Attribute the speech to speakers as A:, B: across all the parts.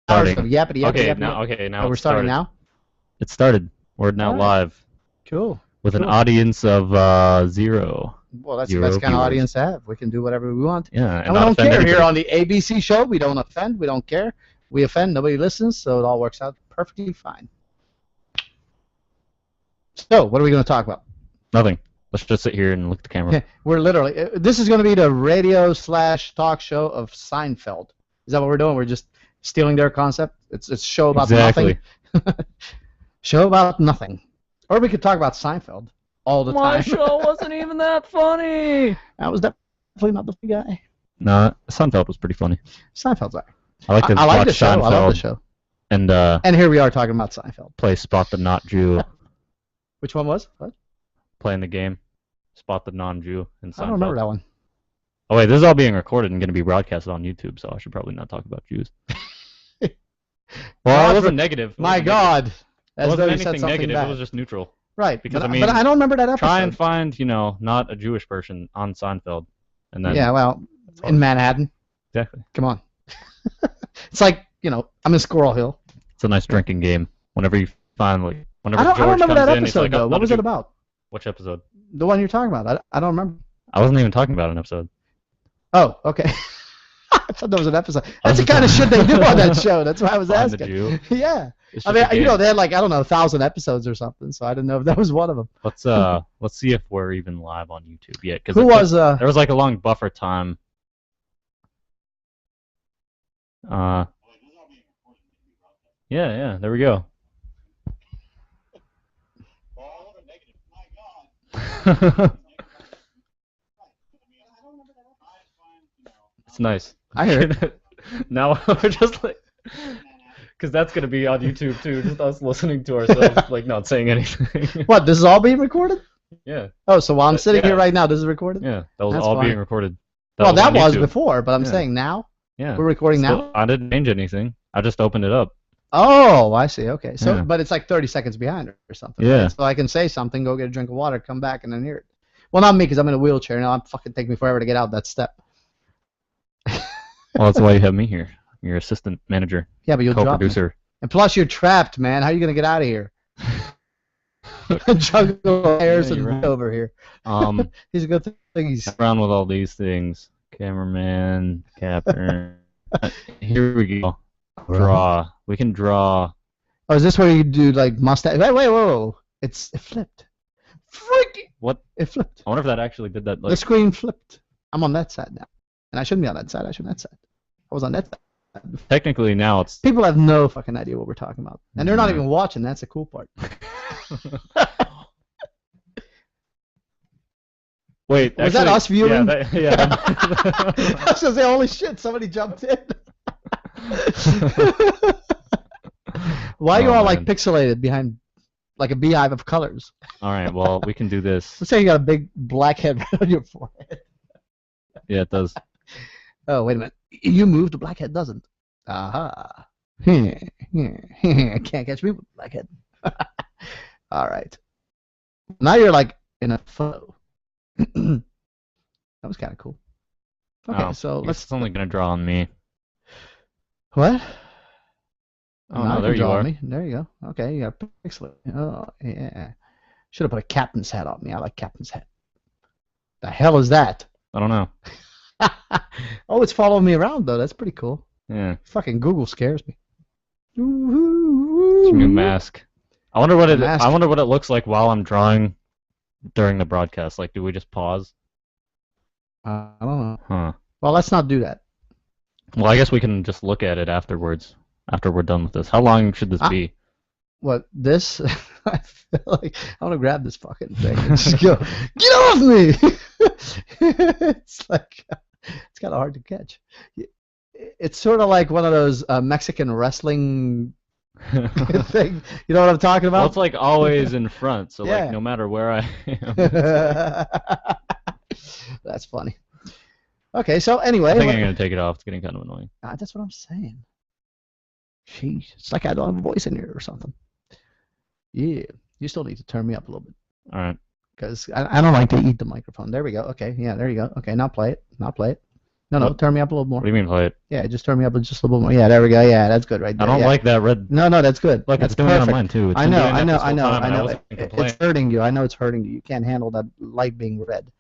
A: Starting.
B: Yappity, yappity,
A: Okay,
B: yappity.
A: now
B: We're
A: it
B: starting
A: started.
B: now?
A: It started. We're now
B: Alright.
A: live
B: Cool.
A: with an
B: Cool.
A: audience of 0.
B: Well, that's the
A: Zero
B: best kind of
A: viewers.
B: audience to have. We can do whatever we want.
A: Yeah,
B: And we
A: not
B: don't
A: offend
B: care here
A: anybody.
B: on the ABC show. We don't offend. We don't care. We offend. Nobody listens, so it all works out perfectly fine. So, what are we going to talk about?
A: Nothing. Let's just sit here and look at the camera.
B: We're literally, this is going to be the radio/talk show of Seinfeld. Is that what we're doing? We're just stealing their concept? It's a show about
A: Exactly.
B: nothing. Show about nothing. Or we could talk about Seinfeld all the
A: My
B: time.
A: show wasn't even that funny.
B: I was definitely not the guy.
A: No, Seinfeld was pretty funny.
B: Seinfeld's all right.
A: I like to
B: I like
A: watch
B: the show.
A: Seinfeld
B: I love the show.
A: and
B: And here we are talking about Seinfeld.
A: play Spot the Not Jew,
B: Which one was? What?
A: playing the game, Spot the Non-Jew in Seinfeld.
B: I don't remember that one.
A: Oh wait, this is all being recorded and going to be broadcasted on YouTube, so I should probably not talk about Jews. Well, it wasn't negative. It
B: My
A: wasn't
B: God.
A: negative. It
B: As though
A: wasn't
B: you said
A: anything
B: something
A: negative.
B: bad.
A: It was just neutral.
B: Right.
A: because,
B: but,
A: I mean,
B: but I don't remember that episode.
A: Try and find, not a Jewish person on Seinfeld, and then
B: Yeah, well,
A: hard.
B: in Manhattan.
A: exactly.
B: Come on. It's like, I'm in Squirrel Hill.
A: It's a nice drinking game. Whenever you find whenever
B: I don't
A: George
B: remember
A: comes
B: that
A: in, he's
B: episode,
A: like,
B: though.
A: "Oh,
B: What
A: not a
B: was it
A: Jew."
B: about?
A: Which episode?
B: The one you're talking about. I don't remember.
A: I wasn't even talking about an episode.
B: Oh, okay. I thought that was an episode. That's the kind of shit they do on that show. That's why I was
A: Find the
B: asking.
A: Jew.
B: Yeah.
A: It's
B: I
A: just
B: mean,
A: a game.
B: they had like, I don't know, 1,000 episodes or something, so I didn't know if that was one of them.
A: Let's see if we're even live on YouTube yet. Because
B: Who was,
A: there was like a long buffer time. Yeah, there we go. It's nice.
B: I heard it.
A: Now we're just like, because that's gonna be on YouTube too. Just us listening to ourselves, like not saying anything.
B: What, this is all being recorded?
A: Yeah,
B: Oh, so while I'm sitting
A: Yeah.
B: here right now, this is recorded?
A: yeah. That was
B: That's
A: all
B: funny.
A: being recorded.
B: Well, that
A: on
B: was
A: YouTube.
B: before, but I'm
A: Yeah.
B: saying now?
A: Yeah.
B: We're recording now?
A: Still, I didn't change anything. I just opened it up.
B: Oh, I see. Okay. So,
A: Yeah.
B: but it's like 30 seconds behind or something.
A: Yeah.
B: Right? So I can say something, go get a drink of water, come back, and then hear it. Well, not me, because I'm in a wheelchair now. I'm fucking taking me forever to get out that step.
A: Well, that's why you have me here. Your assistant manager,
B: Yeah, but you'll drop me.
A: co-producer.
B: And plus, you're trapped, man. How are you gonna get out of here? Juggle hairs
A: Yeah,
B: and
A: you're right.
B: over here. He's a good thing he's.
A: Around with all these things. Cameraman, captain. Here we go. Draw. We can draw.
B: Oh, is this where you do like mustache? Wait, whoa! It flipped. Freaking!
A: What?
B: It flipped.
A: I wonder if that actually did that.
B: The
A: Like,
B: screen flipped. I'm on that side now, and I shouldn't be on that side. I should be on that side. I was on that side.
A: technically now it's.
B: People have no fucking idea what we're talking about, and they're not
A: Yeah.
B: even watching. That's the cool part.
A: Wait,
B: Was that
A: actually,
B: us viewing?
A: Yeah.
B: I was gonna say, holy shit! Somebody jumped in. Why are you
A: Oh,
B: all like
A: man.
B: pixelated behind like a beehive of colors?
A: All right. Well, we can do this.
B: Let's say you got a big black head right on your forehead.
A: Yeah, it does.
B: Oh, wait a minute. You move, the black head doesn't. Aha. Can't catch me with a black head. All right. Now you're like in a photo. That was kind of cool. Okay,
A: Oh,
B: so
A: I guess
B: let's.
A: It's only gonna draw on me.
B: What?
A: Oh
B: Now
A: no,
B: you
A: there
B: can
A: you
B: draw
A: are.
B: me. There you go. Okay, you got pixel. Oh, yeah. Should have put a captain's hat on me. I like captain's hat. The hell is that?
A: I don't know.
B: Oh, it's following me around though. That's pretty cool.
A: Yeah,
B: Fucking Google scares me.
A: it's a new mask. I wonder what
B: Mask.
A: I wonder what it looks like while I'm drawing during the broadcast. Like, do we just pause?
B: I don't know.
A: Huh.
B: Well, let's not do that.
A: Well, I guess we can just look at it afterwards. After we're done with this. How long should this be?
B: What, this? I feel like I want to grab this fucking thing and just go, get off me! It's like, it's kind of hard to catch. It's sort of like one of those Mexican wrestling thing. You know what I'm talking
A: Well,
B: about?
A: it's like always in front, so
B: Yeah.
A: like no matter where I am.
B: That's funny. Okay, so
A: I
B: anyway,
A: think I'm gonna take it off. It's getting kind of annoying.
B: that's what I'm saying. Sheesh, it's like I don't have a voice in here or something. Yeah, you still need to turn me up a little bit
A: All right.
B: because I don't like to eat the microphone. There we go. Okay, yeah, there you go. Okay, now play it. Now play it. No,
A: What?
B: turn me up a little more.
A: What do you mean play it?
B: Yeah, just turn me up just a little bit more. Yeah, there we go. Yeah, that's good right
A: I
B: there.
A: don't
B: yeah.
A: like that red.
B: No, that's good.
A: Look,
B: that's
A: it's doing it on
B: perfect.
A: mine too. It's
B: I
A: been
B: know,
A: doing
B: I
A: that
B: know,
A: this
B: I
A: whole
B: know,
A: time,
B: I
A: and
B: know.
A: wasn't complaining.
B: It's hurting you. I know it's hurting you. You can't handle that light being red.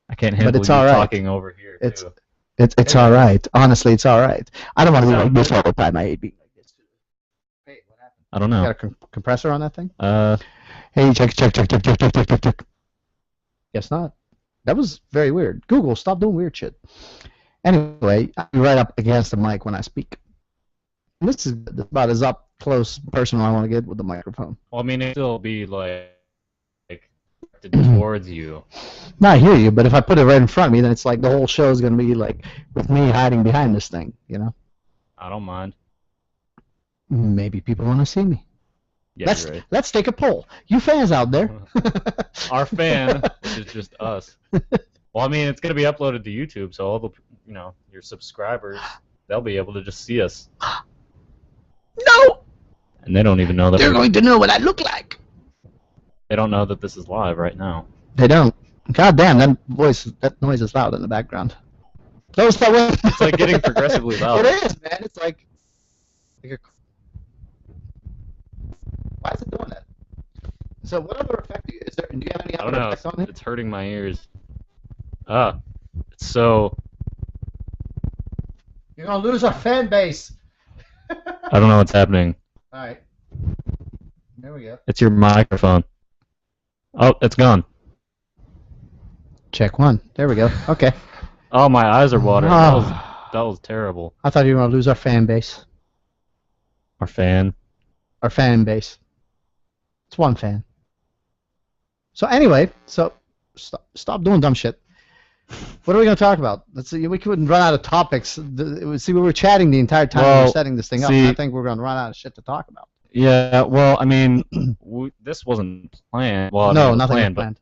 A: I can't handle
B: it's
A: you
B: all right.
A: talking over here
B: It's
A: too.
B: it's all right. Honestly, it's all right. I don't want to be like this all the time. I hate being like this. Hey, what happened?
A: I don't
B: You
A: know.
B: got a compressor on that thing?
A: Hey,
B: check. Guess not. That was very weird. Google, stop doing weird shit. Anyway, I'll be right up against the mic when I speak. And this is about as up close personal I want to get with the microphone.
A: well, I mean, it'll still be like directed towards you.
B: No, I hear you, but if I put it right in front of me, then it's like the whole show is going to be like with me hiding behind this thing, you know?
A: I don't mind.
B: Maybe people want to see me.
A: Yeah, you're right.
B: Let's take a poll. You fans out there.
A: Our fan, which is just us. Well, I mean, it's gonna be uploaded to YouTube, so all the, your subscribers, they'll be able to just see us,
B: No!
A: and they don't even know that
B: They're going to know what I look like.
A: they don't know that this is live right now.
B: They don't. God damn, that noise is loud in the background. Close that way.
A: It's like getting progressively louder.
B: It is, man. It's like why is it doing that? So what other effect do you have any
A: I don't
B: other
A: know.
B: effects on it?
A: It's hurting my ears. So
B: You're gonna lose our fan base.
A: I don't know what's happening.
B: Alright. There we go.
A: It's your microphone. Oh, it's gone.
B: Check one. There we go. Okay.
A: Oh, my eyes are watering.
B: Oh.
A: That was terrible.
B: I thought you were gonna lose our fan base.
A: Our fan.
B: Our fan base. It's one fan. So anyway, stop doing dumb shit. What are we going to talk about? Let's see. We couldn't run out of topics. See, we were chatting the entire time we were setting this thing up. And I think we're going to run out of shit to talk about.
A: Yeah, well, I mean, this wasn't planned. Well, I mean, it was
B: nothing
A: planned,
B: was planned.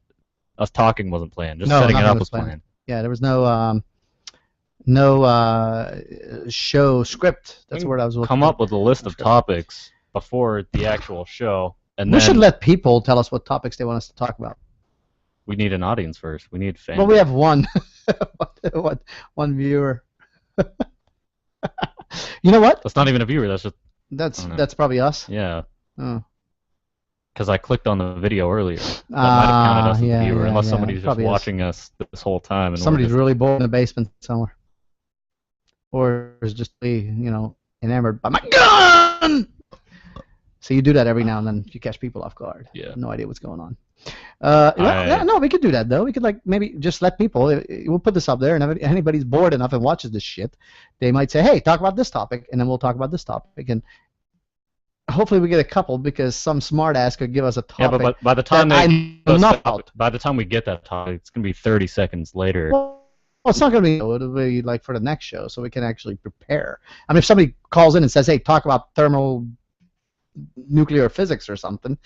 A: But us talking wasn't planned. Just
B: No,
A: setting it
B: nothing
A: up
B: was
A: was
B: planned.
A: planned.
B: Yeah, there was no show script. That's the word I was looking
A: Come
B: for.
A: up with a list of topics before the actual show, and
B: We
A: then
B: should let people tell us what topics they want us to talk about.
A: we need an audience first. We need fans.
B: Well, we have one viewer. You know what?
A: That's not even a viewer. That's just
B: That's probably us.
A: yeah.
B: Oh.
A: Because I clicked on the video earlier. That might have counted us as a viewer, unless somebody's just
B: Probably is.
A: watching us this whole time. And
B: Somebody's really bored in the basement somewhere, or is just enamored by my gun. So you do that every now and then. You catch people off guard.
A: Yeah.
B: No idea what's going on. No, we could do that though. We could maybe just let people. We'll put this up there, and if anybody's bored enough and watches this shit, they might say, "Hey, talk about this topic," and then we'll talk about this topic, and hopefully we get a couple because some smart ass could give us a topic.
A: Yeah, but by the time
B: by
A: the time we get that topic, it's gonna be 30 seconds later.
B: Well, it's not going to be. It'll be like for the next show, so we can actually prepare. I mean, if somebody calls in and says, "Hey, talk about thermonuclear physics or something,"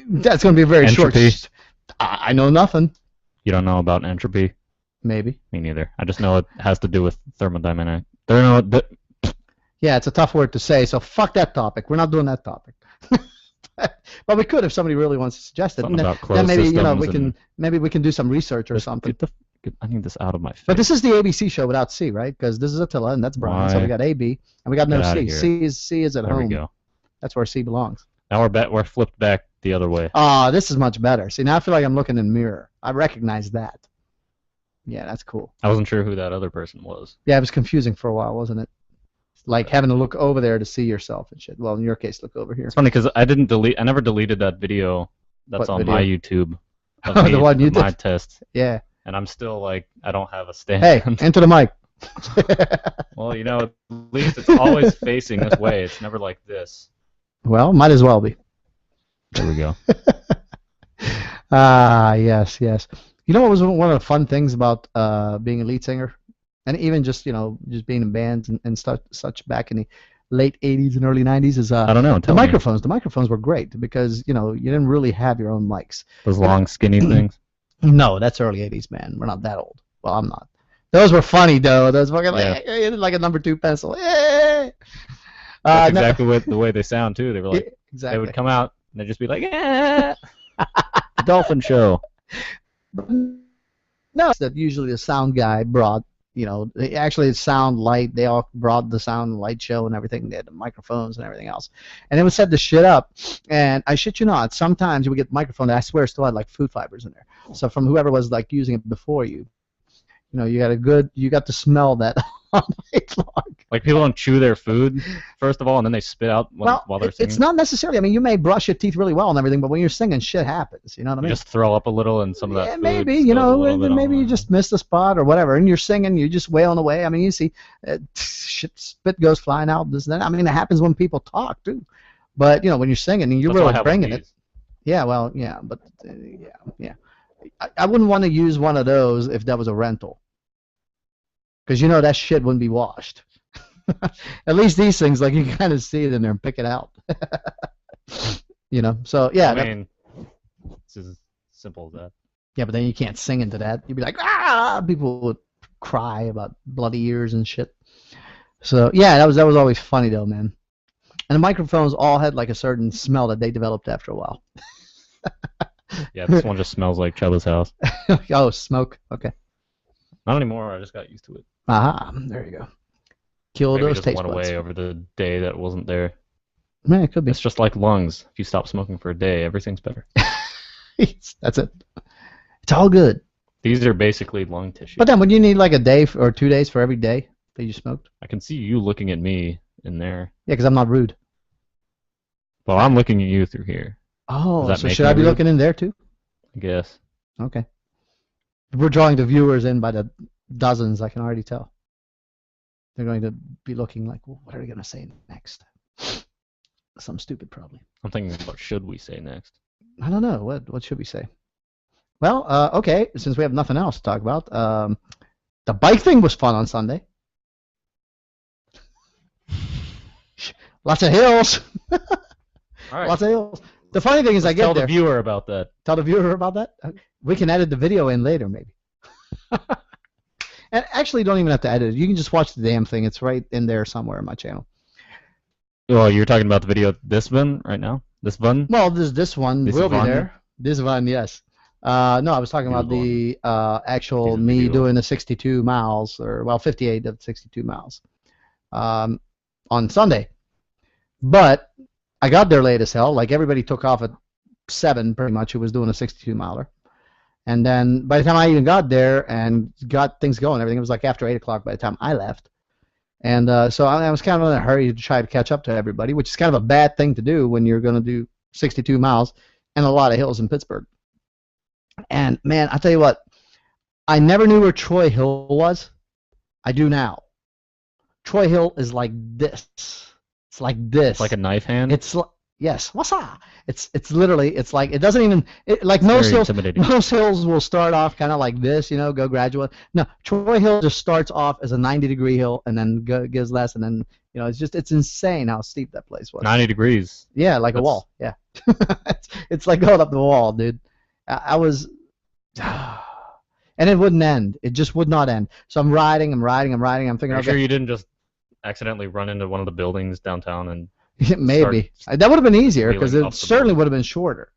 B: that's going to be a very
A: Entropy.
B: short. I know nothing.
A: You don't know about entropy?
B: Maybe.
A: Me neither. I just know it has to do with thermodynamic.
B: Yeah, it's a tough word to say, so fuck that topic. We're not doing that topic. But we could if somebody really wants to suggest it.
A: Something about
B: Then maybe
A: systems
B: we can do some research or something.
A: I need this out of my face.
B: But this is the ABC show without C, right? Because this is Attila and that's Brian, so we got AB and we got no
A: Get outta
B: C.
A: here.
B: C is at
A: There
B: home.
A: we go.
B: That's where C belongs.
A: Now we're flipped back the other way.
B: Ah, this is much better. See, now I feel like I'm looking in a mirror. I recognize that. Yeah, that's cool.
A: I wasn't sure who that other person was.
B: Yeah, it was confusing for a while, wasn't it? Like having to look over there to see yourself and shit. Well, in your case, look over here.
A: It's funny because I never deleted that video that's on my YouTube. Of
B: The one you
A: my
B: did?
A: test.
B: Yeah.
A: And I'm still like, I don't have a stand.
B: Hey, into the mic.
A: Well, at least it's always facing this way. It's never like this.
B: Well, might as well be.
A: There we go.
B: Yes. You know what was one of the fun things about being a lead singer? And even just, just being in bands and such back in the late 80s and early 90s is
A: I don't know.
B: the microphones. The microphones were great because, you didn't really have your own mics.
A: Those long, skinny things.
B: No, that's early 80s, man. We're not that old. Well, I'm not. Those were funny, though. Those fucking like a number 2 pencil. That's
A: exactly the way they sound, too. They were like,
B: exactly.
A: They would come out and they'd just be like, Dolphin Show.
B: No, that usually the sound guy brought Actually it's sound, light. They all brought the sound and light show and everything. They had the microphones and everything else. And they would set the shit up. And I shit you not, sometimes you would get the microphone that I swear still had like food fibers in there. So from whoever was like using it before you, you got to smell that all night long.
A: Like people don't chew their food first of all, and then they spit out while they're singing.
B: It's not necessarily. I mean, you may brush your teeth really well and everything, but when you're singing, shit happens. You know what I mean?
A: You just throw up a little, and some of that.
B: Yeah,
A: food
B: maybe. Maybe you just missed a spot or whatever, and you're singing, you're just wailing away. I mean, you see, spit goes flying out. This and that. I mean, it happens when people talk too. But when you're singing, and you're really bringing it. Yeah, well, yeah, but yeah. I wouldn't want to use one of those if that was a rental. Because that shit wouldn't be washed. At least these things, like, you kind of see it in there and pick it out. So yeah.
A: I mean, it's as simple as that.
B: Yeah, but then you can't sing into that. You'd be like, ah! People would cry about bloody ears and shit. So yeah, that was always funny though, man. And the microphones all had like a certain smell that they developed after a while.
A: Yeah, this one just smells like Chubba's house.
B: Oh, smoke. Okay.
A: Not anymore. I just got used to it.
B: Aha, there you go. Kill
A: Maybe
B: those
A: it
B: taste
A: just went
B: buds.
A: away over the day that wasn't there.
B: Yeah, it could be.
A: It's just like lungs. If you stop smoking for a day, everything's better.
B: That's it. It's all good.
A: These are basically lung tissue.
B: But then, would you need like a day or 2 days for every day that you smoked?
A: I can see you looking at me in there.
B: Yeah, because I'm not rude.
A: Well, I'm looking at you through here.
B: Oh, so should I be looking in there too?
A: I guess.
B: Okay. We're drawing the viewers in by the dozens, I can already tell. They're going to be looking like, well, what are they going to say next? Something stupid, probably.
A: I'm thinking, what should we say next?
B: I don't know. What should we say? Well, okay, since we have nothing else to talk about, the bike thing was fun on Sunday. Lots of hills.
A: All right.
B: Lots of hills. The funny thing is, I get
A: tell
B: there.
A: the viewer about that.
B: Tell the viewer about that? We can edit the video in later, maybe. And actually, you don't even have to edit it. You can just watch the damn thing. It's right in there somewhere on my channel.
A: Well, you're talking about the video, this one, right now? This one?
B: Well, this one will be
A: one?
B: there. This one, yes. No, I was talking about the actual me
A: video.
B: doing the 62 miles, or, well, 58 of 62 miles on Sunday. But I got there late as hell. Like, everybody took off at 7, pretty much, who was doing a 62 miler. And then by the time I even got there and got things going, everything, it was like after 8 o'clock by the time I left. And so I was kind of in a hurry to try to catch up to everybody, which is kind of a bad thing to do when you're going to do 62 miles and a lot of hills in Pittsburgh. And, man, I tell you what, I never knew where Troy Hill was. I do now. Troy Hill is like this. It's like this.
A: It's like a knife hand?
B: It's yes. What's that? It's literally, it's like, it doesn't even, like
A: It's
B: most
A: very
B: hills,
A: intimidating.
B: most hills will start off kind of like this, go gradual. No, Troy Hill just starts off as a 90-degree hill and then gives less, and then, it's insane how steep that place was.
A: 90 degrees.
B: Yeah, like a wall. Yeah. it's like going up the wall, dude. I was, and it wouldn't end. It just would not end. So I'm riding. I'm thinking,
A: Are you
B: okay,
A: sure you didn't just accidentally run into one of the buildings downtown and
B: maybe that would have been easier because
A: wheeling
B: it
A: off the
B: certainly would have been shorter.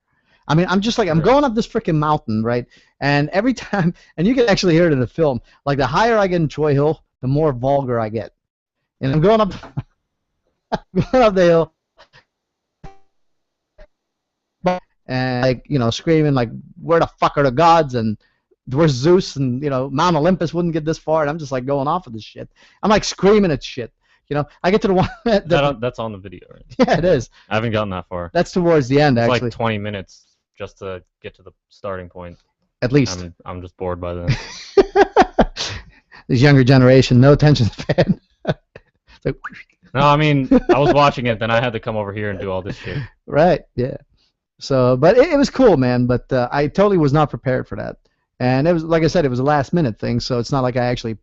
B: I mean, I'm just like, I'm going up this freaking mountain, right? And every time, and you can actually hear it in the film, like the higher I get in Troy Hill, the more vulgar I get. And I'm going up, going up the hill, and like, screaming like, where the fuck are the gods? And where's Zeus? And Mount Olympus wouldn't get this far, and I'm just like going off of this shit. I'm like screaming at shit. I get to the one
A: that's on the video, right?
B: Yeah, it is.
A: I haven't gotten that far.
B: That's towards the end,
A: It's
B: actually.
A: like 20 minutes just to get to the starting point.
B: At least.
A: I'm just bored by then.
B: This younger generation, no attention span. It's like,
A: No, I mean, I was watching it, then I had to come over here and do all this shit.
B: right, yeah. So, but it was cool, man. But I totally was not prepared for that. And it was, like I said, it was a last-minute thing, so it's not like I actually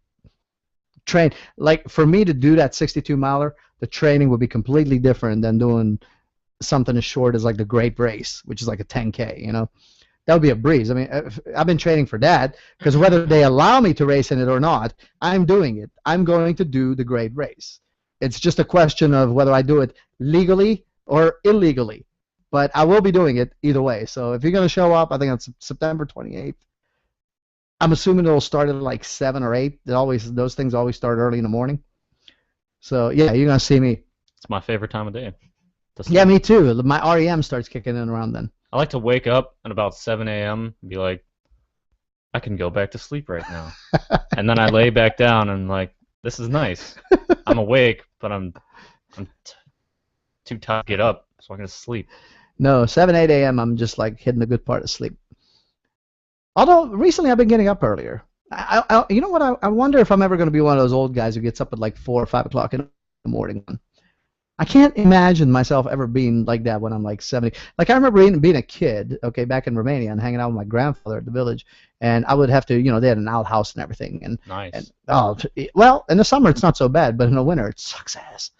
B: trained. Like, for me to do that 62-miler, the training would be completely different than doing something as short as like the Great Race, which is like a 10K, That would be a breeze. I mean, I've been training for that because whether they allow me to race in it or not, I'm doing it. I'm going to do the Great Race. It's just a question of whether I do it legally or illegally. But I will be doing it either way. So if you're going to show up, I think it's September 28th. I'm assuming it'll start at like 7 or 8. Those things always start early in the morning. So yeah, you're gonna see me.
A: It's my favorite time of day.
B: Yeah, me too. My REM starts kicking in around then.
A: I like to wake up at about 7 a.m. and be like, I can go back to sleep right now. And then I lay back down and like, this is nice. I'm awake, but I'm too tired to get up, so I'm gonna sleep.
B: No, 7, 8 a.m. I'm just like hitting the good part of sleep. Although recently I've been getting up earlier. You know what? I wonder if I'm ever going to be one of those old guys who gets up at like 4 or 5 o'clock in the morning. I can't imagine myself ever being like that when I'm like 70. Like I remember being a kid, okay, back in Romania and hanging out with my grandfather at the village, and I would have to, they had an outhouse and everything. And
A: nice.
B: Well, in the summer it's not so bad, but in the winter it sucks ass.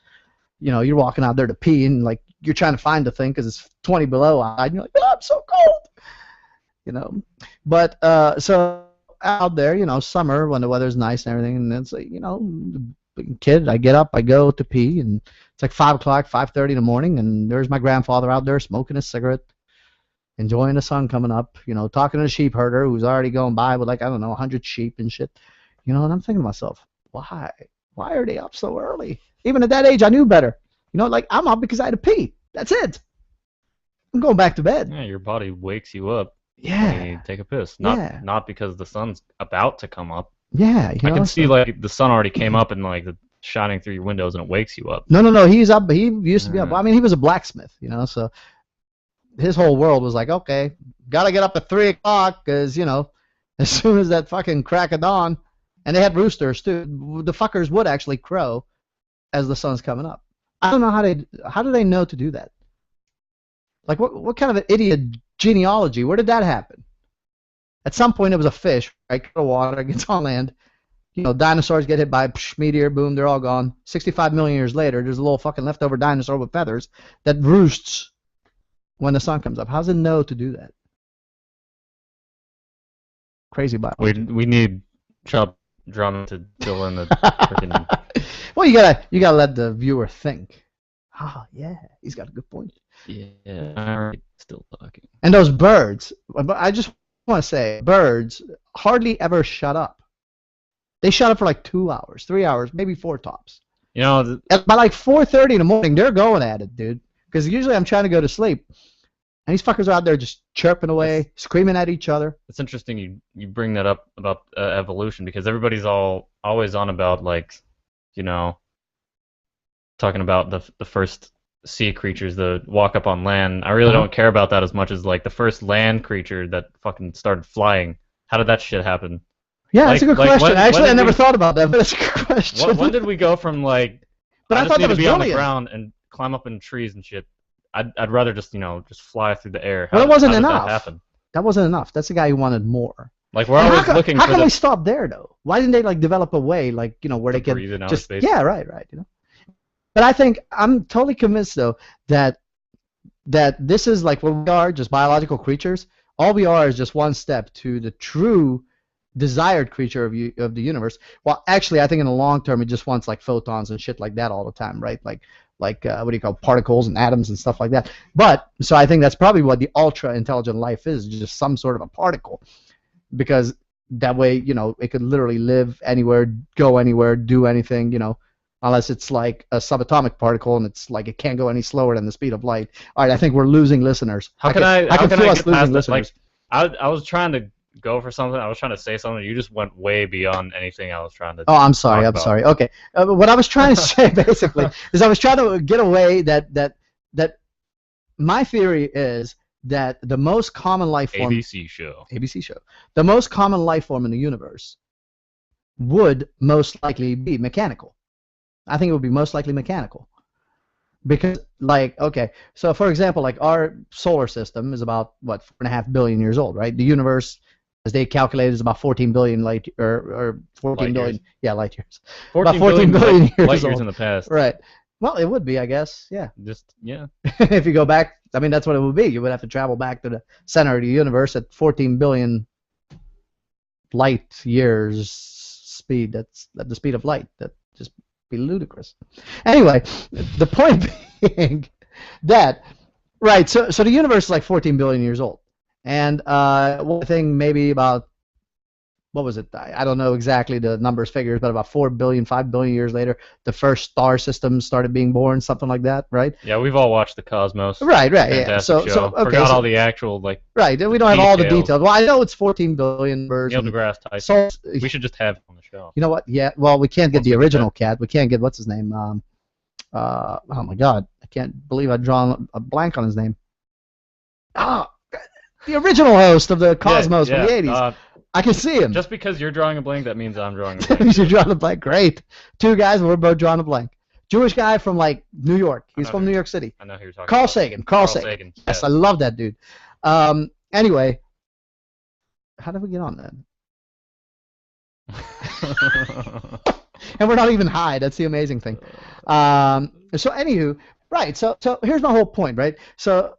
B: You're walking out there to pee and like you're trying to find the thing because it's 20 below outside, and you're like, oh, I'm so cold. But so out there, summer when the weather's nice and everything, and it's like, kid, I get up, I go to pee, and it's like 5 o'clock, 5:30 in the morning, and there's my grandfather out there smoking a cigarette, enjoying the sun coming up, talking to the sheep herder who's already going by with like, I don't know, 100 sheep and shit. And I'm thinking to myself, why? Why are they up so early? Even at that age, I knew better. Like I'm up because I had to pee. That's it. I'm going back to bed.
A: Yeah, your body wakes you up.
B: Yeah.
A: When you take a piss. Not because the sun's about to come up.
B: Yeah.
A: I can see like the sun already came up and like the shining through your windows and it wakes you up.
B: No. He's up. He used to be up. I mean, he was a blacksmith, so his whole world was like, okay, gotta get up at 3 o'clock because as soon as that fucking crack of dawn, and they had roosters too. The fuckers would actually crow as the sun's coming up. I don't know how do they know to do that? Like what kind of an idiot genealogy? Where did that happen? At some point it was a fish, right? Go to water, gets on land. Dinosaurs get hit by meteor, boom, they're all gone. 65 million years later, there's a little fucking leftover dinosaur with feathers that roosts when the sun comes up. How does it know to do that? Crazy biology.
A: We need Chubb Drummond to fill in the freaking.
B: Well, you gotta let the viewer think. Yeah, he's got a good point.
A: Yeah, alright, still talking.
B: And those birds, I just want to say, birds hardly ever shut up. They shut up for like 2 hours, 3 hours, maybe 4 tops. And by like 4:30 in the morning, they're going at it, dude. Because usually I'm trying to go to sleep, and these fuckers are out there just chirping away, screaming at each other.
A: It's interesting you bring that up about evolution because everybody's always on about like, talking about the first sea creatures that walk up on land. I really don't care about that as much as like the first land creature that fucking started flying. How did that shit happen?
B: Yeah, that's a good question. Actually, I never thought about that, but that's a good question.
A: When did we go from like,
B: but I thought that was
A: brilliant.
B: On
A: the ground and climb up in trees and shit? I'd rather just just fly through the air.
B: Well, that wasn't enough.
A: That happen?
B: That wasn't enough. That's the guy who wanted more.
A: Like we're always looking.
B: How can we stop there though? Why didn't they like develop a way like where they can just
A: space?
B: Yeah, right. But I think I'm totally convinced though that this is like what we are, just biological creatures. All we are is just one step to the true desired creature of the universe. Well, actually, I think in the long term, it just wants like photons and shit like that all the time, right? Like what do you call particles and atoms and stuff like that. But so I think that's probably what the ultra intelligent life is, just some sort of a particle, because that way it could literally live anywhere, go anywhere, do anything, unless it's like a subatomic particle and it's like it can't go any slower than the speed of light. All right, I think we're losing listeners.
A: I can feel us losing
B: listeners.
A: Like, I was trying to go for something. I was trying to say something. You just went way beyond anything I was trying to.
B: Oh, I'm sorry. Okay. What I was trying to say basically is I was trying to get away that my theory is that the most common life form.
A: ABC show.
B: The most common life form in the universe would most likely be mechanical. I think it would be most likely mechanical. Because, so for example, like our solar system is about, 4.5 billion years old, right? The universe, as they calculated, is about 14 billion light, or 14
A: light
B: billion,
A: years.
B: Yeah, light years.
A: 14
B: about 14 billion years
A: light years
B: old.
A: in the past.
B: Right. Well, it would be, I guess, yeah.
A: Yeah.
B: If you go back, I mean, that's what it would be. You would have to travel back to the center of the universe at 14 billion light years speed. That's at the speed of light. That just be ludicrous. Anyway, the point being that, right, so the universe is like 14 billion years old. And one thing maybe about what was it? I don't know exactly the numbers, figures, but about 4 billion, 5 billion years later, the first star system started being born, something like that, right?
A: Yeah, we've all watched the Cosmos.
B: Right, yeah.
A: Fantastic show.
B: Okay,
A: Forgot all the actual
B: right. We don't have all the details. Well, I know it's 14 billion birds.
A: Neil deGrasse Tyson.
B: So,
A: we should just have him on the show.
B: You know what? Yeah. Well, we can't get the original cat. We can't get what's his name. Oh my God, I can't believe I drawn a blank on his name. Ah, the original host of the Cosmos from the 80s. I can see him.
A: Just because you're drawing a blank, that means I'm drawing a blank.
B: You're drawing a blank. Great. Two guys, and we're both drawing a blank. Jewish guy from like New York. He's from New York City.
A: I know who you're talking
B: Carl
A: about.
B: Sagan. Carl Sagan. Yes, I love that dude. Anyway, how did we get on that? And we're not even high. That's the amazing thing. So anywho, right. So here's my whole point, right? So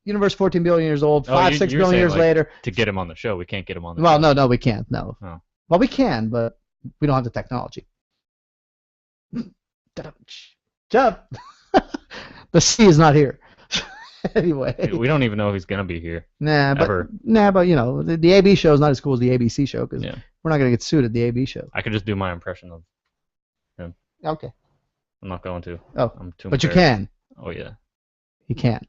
B: universe 14 billion years old, 6 billion years later.
A: To get him on the show, we can't get him on the
B: show.
A: Well,
B: no, we can't. No. Oh. Well, we can, but we don't have the technology. Jump. The C is not here. Anyway.
A: We don't even know if he's gonna be here.
B: But you know, the AB show is not as cool as the ABC show because we're not gonna get sued at the AB show.
A: I could just do my impression of him.
B: Okay.
A: I'm not going to.
B: Oh.
A: I'm too.
B: But you can.
A: Oh yeah.
B: You can.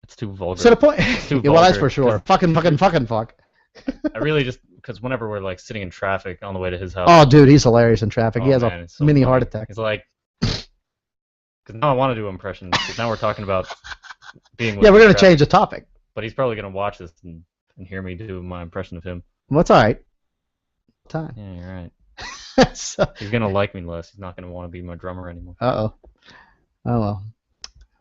A: It's too vulgar.
B: So the point. Well, that's for sure. Fucking fuck.
A: I really just because whenever we're like sitting in traffic on the way to his house.
B: Oh, dude, he's hilarious in traffic. He has a mini heart attack.
A: It's like. Because now I want to do impressions. Because now we're talking about being.
B: Yeah, we're gonna change the topic.
A: But he's probably gonna watch this and hear me do my impression of him.
B: Well, it's all right. Time.
A: Yeah, you're right. So, he's gonna like me less. He's not gonna want to be my drummer anymore.
B: Oh well.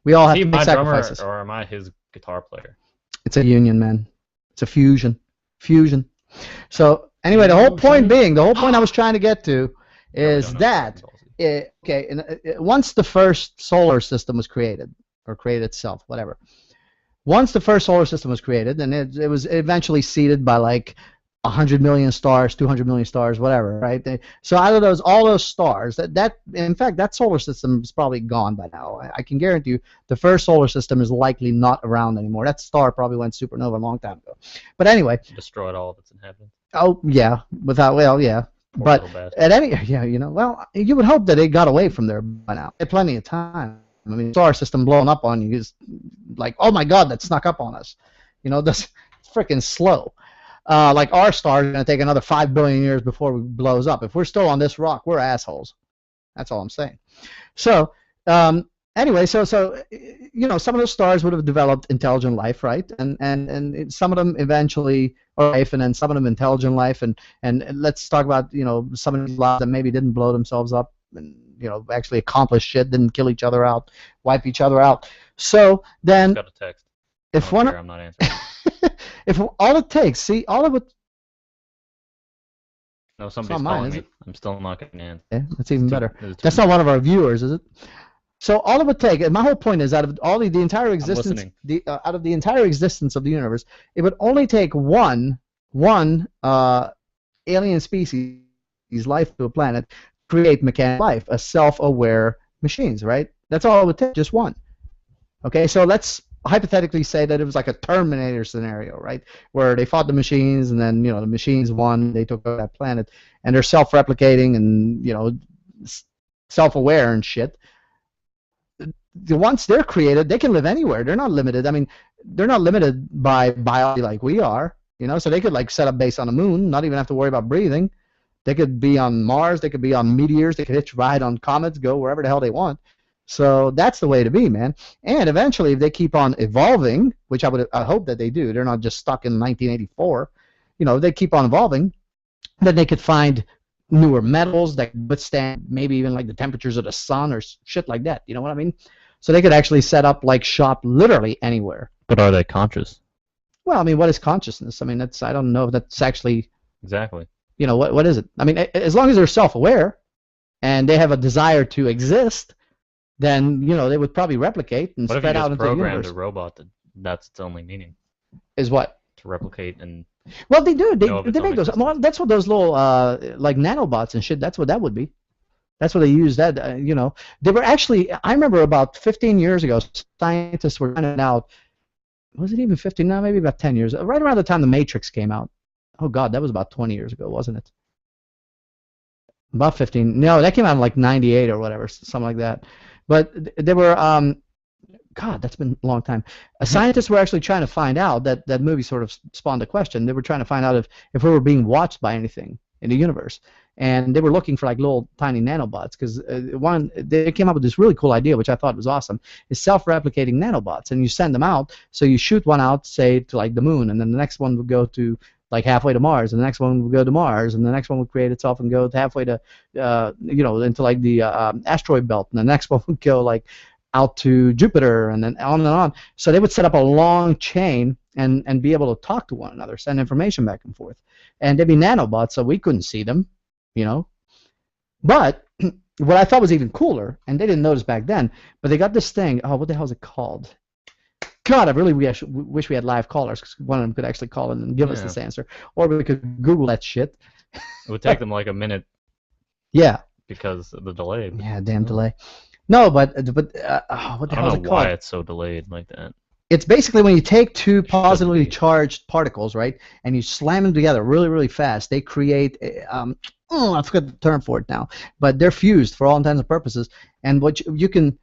B: We all have to make sacrifices.
A: Or am I his guitar player?
B: It's a union, man. It's a fusion. So anyway, the whole point I was trying to get to is that once the first solar system was created, or created itself, whatever. Once the first solar system was created, and it was eventually seeded by like 100 million stars, 200 million stars, whatever, right? So out of all those stars, in fact, that solar system is probably gone by now. I can guarantee you the first solar system is likely not around anymore. That star probably went supernova a long time ago. But anyway.
A: Destroyed all of its inhabitants.
B: Oh, yeah. But you would hope that it got away from there by now. They had plenty of time. I mean, solar system blowing up on you is like, oh my God, that snuck up on us. You know, that's freaking slow. Like our star is going to take another 5 billion years before it blows up. If we're still on this rock, we're assholes. That's all I'm saying. So anyway, so you know, some of those stars would have developed intelligent life, right? And some of them eventually life, and then some of them intelligent life, and let's talk about, you know, some of these lives that maybe didn't blow themselves up, and you know, actually accomplished shit, didn't kill each other out, wipe each other out. So then,
A: got a text.
B: If
A: I'm not answering.
B: If all it takes, all of it.
A: No, somebody's calling me. I'm still not getting an answer.
B: Yeah, that's even better. That's not one of our viewers, is it? So all it would take, and my whole point is, out of all the entire existence, out of the entire existence of the universe, it would only take one alien species life to a planet, create mechanical life, a self-aware machines, right? That's all it would take, just one. Okay, so let's hypothetically say that it was like a Terminator scenario, right? Where they fought the machines, and then, you know, the machines won, they took over that planet, and they're self-replicating and, you know, self-aware and shit. Once they're created, they can live anywhere. They're not limited. I mean, they're not limited by biology like we are, you know, so they could like set up base on the moon, not even have to worry about breathing. They could be on Mars, they could be on meteors, they could hitch ride on comets, go wherever the hell they want. So that's the way to be, man. And eventually, if they keep on evolving, which I hope that they do, they're not just stuck in 1984. You know, if they keep on evolving, then they could find newer metals that withstand maybe even like the temperatures of the sun or shit like that. You know what I mean? So they could actually set up like shop literally anywhere.
A: But are they conscious?
B: Well, I mean, what is consciousness? I mean, I don't know if that's actually
A: exactly.
B: You know, what is it? I mean, as long as they're self-aware and they have a desire to exist, then, you know, they would probably replicate and spread out into the universe.
A: What if you just programmed a robot that's its only meaning?
B: Is what?
A: To replicate and.
B: Well, they do. They make those. Well, that's what those little like nanobots and shit. That's what that would be. That's what they use. That you know, they were actually. I remember about 15 years ago, scientists were finding out. Was it even 15? No, maybe about 10 years. Right around the time the Matrix came out. Oh God, that was about 20 years ago, wasn't it? About 15. No, that came out in like 98 or whatever, something like that. But they were God, that's been a long time. Scientists were actually trying to find out that movie sort of spawned a question. They were trying to find out if we were being watched by anything in the universe, and they were looking for like little tiny nanobots because one they came up with this really cool idea, which I thought was awesome. Is self-replicating nanobots, and you send them out. So you shoot one out, say to like the moon, and then the next one would go to like halfway to Mars, and the next one would go to Mars, and the next one would create itself and go halfway to, into like the asteroid belt, and the next one would go like out to Jupiter, and then on and on. So they would set up a long chain and be able to talk to one another, send information back and forth, and they'd be nanobots, so we couldn't see them, you know. But what I thought was even cooler, and they didn't notice back then, but they got this thing. Oh, what the hell is it called? God, I really wish we had live callers because one of them could actually call in and give us this answer, or we could Google that shit.
A: It would take them like a minute.
B: Yeah.
A: Because of the delay.
B: Yeah, damn delay. No, but what the hell is it called?
A: I don't know why it's so delayed like that.
B: It's basically when you take two positively charged particles, right, and you slam them together really, really fast, they create, I forgot the term for it now, but they're fused for all intents and purposes, and what you can,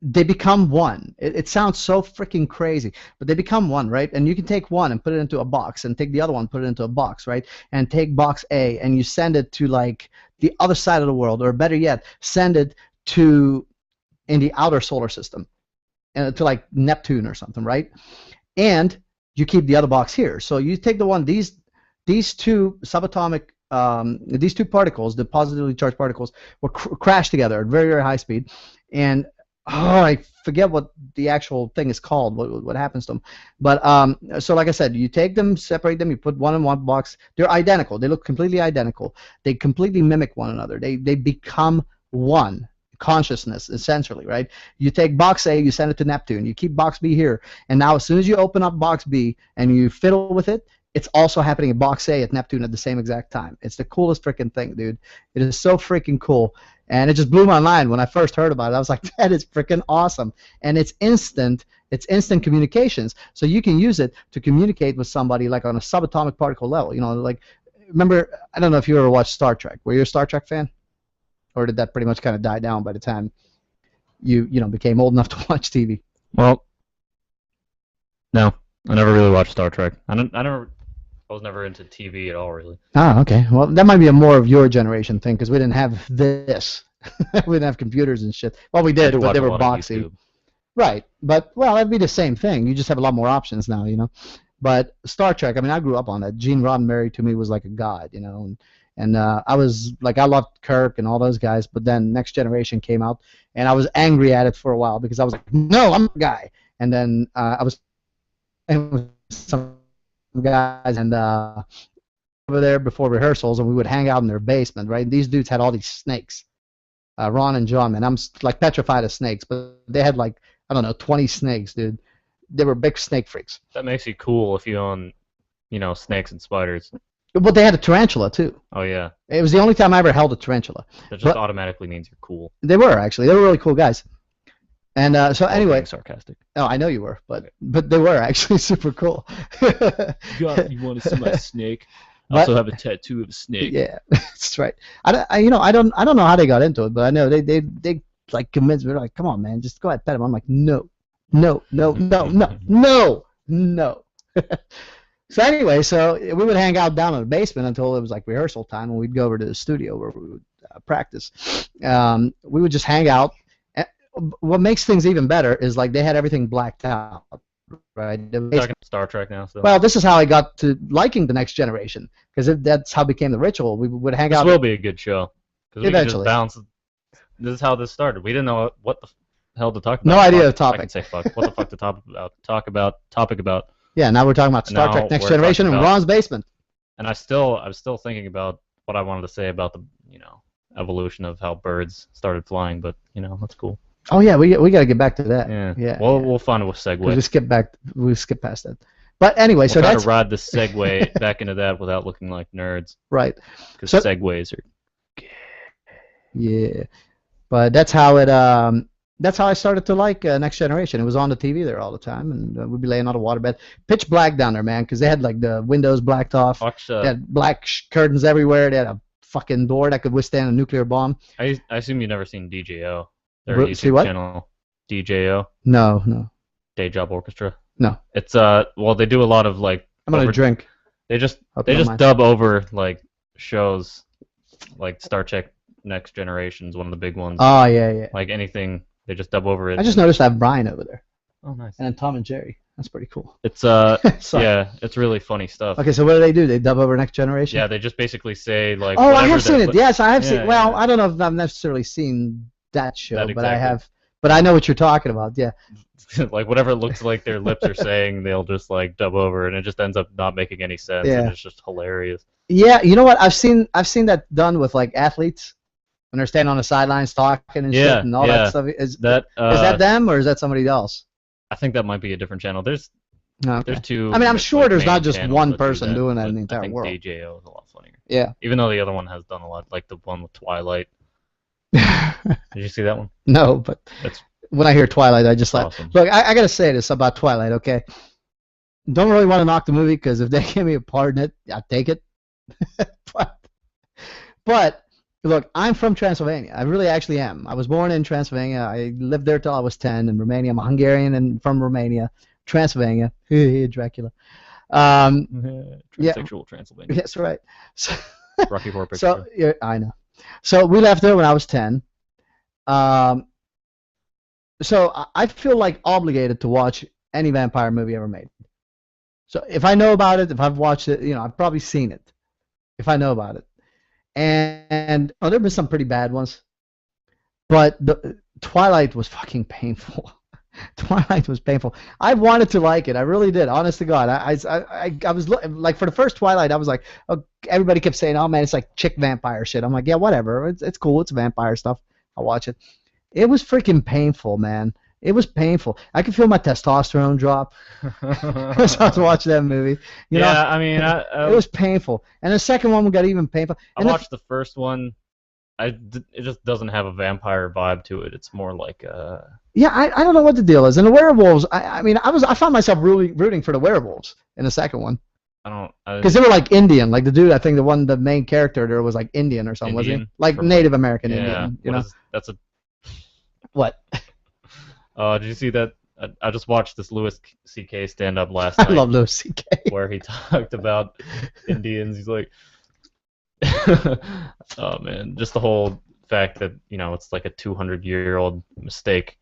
B: they become one. It sounds so freaking crazy, but they become one, right? And you can take one and put it into a box, and take the other one, put it into a box, right? And take box A, and you send it to like the other side of the world, or better yet, send it to in the outer solar system, to like Neptune or something, right? And you keep the other box here. So you take the one, these two subatomic, these two particles, the positively charged particles, will crash together at very, very high speed, and I forget what the actual thing is called, what happens to them. But so like I said, you take them, separate them, you put one in one box. They're identical. They look completely identical. They completely mimic one another. They become one consciousness, essentially, right? You take box A, you send it to Neptune. You keep box B here. And now as soon as you open up box B and you fiddle with it, it's also happening in box A at Neptune at the same exact time. It's the coolest freaking thing, dude. It is so freaking cool. And it just blew my mind when I first heard about it. I was like, that is freaking awesome. And it's instant. It's instant communications. So you can use it to communicate with somebody like on a subatomic particle level. You know, like, remember, I don't know if you ever watched Star Trek. Were you a Star Trek fan? Or did that pretty much kind of die down by the time you became old enough to watch TV?
A: Well, no. I never really watched Star Trek. I was never into TV at all, really.
B: Ah, okay. Well, that might be a more of your generation thing because we didn't have this. We didn't have computers and shit. Well, we did, but they were boxy. Right. But, well, that'd be the same thing. You just have a lot more options now, you know. But Star Trek, I mean, I grew up on that. Gene Roddenberry to me was like a god, you know. And I was like, I loved Kirk and all those guys. But then Next Generation came out, and I was angry at it for a while because I was like, no, I'm a guy. And then I was with some guys and over there before rehearsals, and we would hang out in their basement, right? And these dudes had all these snakes, Ron and John, man. I'm like petrified of snakes, but they had like, I don't know, 20 snakes, dude. They were big snake freaks.
A: That makes you cool if you own, snakes and spiders.
B: But they had a tarantula too.
A: Oh yeah.
B: It was the only time I ever held a tarantula.
A: That just automatically means you're cool.
B: They were actually. They were really cool guys. And so anyway.
A: Being sarcastic.
B: Oh, I know you were, but they were actually super cool.
A: God, you want to see my snake? I also have a tattoo of a snake.
B: Yeah, that's right. I don't know how they got into it, but I know they like convinced me. They're like, come on, man, just go ahead, pet him. I'm like, no. So anyway, so we would hang out down in the basement until it was like rehearsal time, and we'd go over to the studio where we would practice. We would just hang out. What makes things even better is like they had everything blacked out, right?
A: Talking Star Trek now. So.
B: Well, this is how I got to liking the Next Generation because that's how it became the ritual. We would hang out.
A: This will be a good show.
B: Eventually.
A: We can just bounce. This is how this started. We didn't know what the hell to talk about.
B: No idea the topic.
A: I can say fuck. What the fuck to talk about? Topic about.
B: Yeah, now we're talking about Star Trek Next Generation in Ron's basement.
A: And I was still thinking about what I wanted to say about the evolution of how birds started flying, but that's cool.
B: Oh yeah, we got to get back to that.
A: Yeah. We'll find a segue.
B: We skip past that. But anyway, so
A: try to ride the segue back into that without looking like nerds.
B: Right.
A: Because segues are.
B: Yeah, but that's how it. that's how I started to like Next Generation. It was on the TV there all the time, and we'd be laying on a waterbed. Pitch black down there, man, because they had like the windows blacked off.
A: Watch.
B: They had black curtains everywhere. They had a fucking door that could withstand a nuclear bomb.
A: I assume you've never seen DJO. Their
B: See
A: YouTube
B: what?
A: channel. DJO.
B: No.
A: Day Job Orchestra.
B: No.
A: It's well, they do a lot of like.
B: I'm gonna drink.
A: They just
B: Hope you don't mind.
A: dub over like shows, like Star Trek Next Generation's one of the big ones.
B: Oh yeah.
A: Like anything, they just dub over it.
B: I just noticed I have Brian over there,
A: Oh, nice.
B: and then Tom and Jerry. That's pretty cool.
A: It's
B: Sorry.
A: yeah, it's really funny stuff.
B: Okay, so what do? They dub over Next Generation?
A: Yeah, they just basically say like.
B: Oh, I
A: whatever
B: have seen
A: they're-
B: it. Yes, I have
A: Yeah,
B: seen. Well,
A: yeah.
B: I don't know if I've necessarily seen that show,
A: That
B: but I
A: exactly.
B: have. But I know what you're talking about. Yeah.
A: Like whatever it looks like their lips are saying, they'll just like dub over, and it just ends up not making any sense,
B: Yeah.
A: and it's just hilarious.
B: Yeah, you know what? I've seen that done with like athletes when they're standing on the sidelines talking and
A: Yeah,
B: shit and all
A: yeah.
B: that stuff. Is
A: That
B: that them or is that somebody else?
A: I think that might be a different channel. There's
B: No, okay.
A: two.
B: I mean, I'm
A: like,
B: sure there's
A: main
B: not just
A: channels
B: one
A: that do
B: person
A: that,
B: doing that in
A: but
B: the entire
A: I think
B: world.
A: DJO is a lot funnier.
B: Yeah.
A: Even though the other one has done a lot, like the one with Twilight. Did you see that one?
B: No, but
A: That's
B: when I hear Twilight, I just laugh.
A: awesome.
B: Look, I gotta say this about Twilight, okay? Don't really want to knock the movie because if they give me a part in it, I'd take it. but look, I'm from Transylvania. I really actually am. I was born in Transylvania. I lived there till I was 10 in Romania. I'm a Hungarian and from Romania, Transylvania. Dracula.
A: Transsexual Transylvania.
B: That's right. So,
A: Rocky Horror Picture
B: so
A: Show.
B: yeah, I know. So we left there when I was 10. So I feel like obligated to watch any vampire movie ever made. So if I know about it, if I've watched it, I've probably seen it. If I know about it, and there have been some pretty bad ones, but the Twilight was fucking painful. Twilight was painful. I wanted to like it. I really did. Honest to God, I was like for the first Twilight, I was like, oh, everybody kept saying, "Oh man, it's like chick vampire shit." I'm like, yeah, whatever. It's cool. It's vampire stuff. I'll watch it. It was freaking painful, man. It was painful. I could feel my testosterone drop as I was watching that movie. You know,
A: I mean,
B: it was painful. And the second one got even painful.
A: I
B: And
A: watched the first one. It just doesn't have a vampire vibe to it. It's more like
B: yeah, I don't know what the deal is. And the werewolves, I mean, I found myself rooting for the werewolves in the second one
A: I don't.
B: because they were like Indian. Like the dude, I think the main character there was like Indian or something, wasn't
A: Indian?
B: he? Like
A: From-
B: Native American
A: yeah,
B: Indian. You
A: what
B: know
A: is- that's a.
B: what?
A: Did you see that? I just watched this Louis C.K. stand up last
B: I
A: night
B: love Louis C.K.
A: where he talked about Indians. He's like, oh man, just the whole fact that it's like a 200-year-old mistake.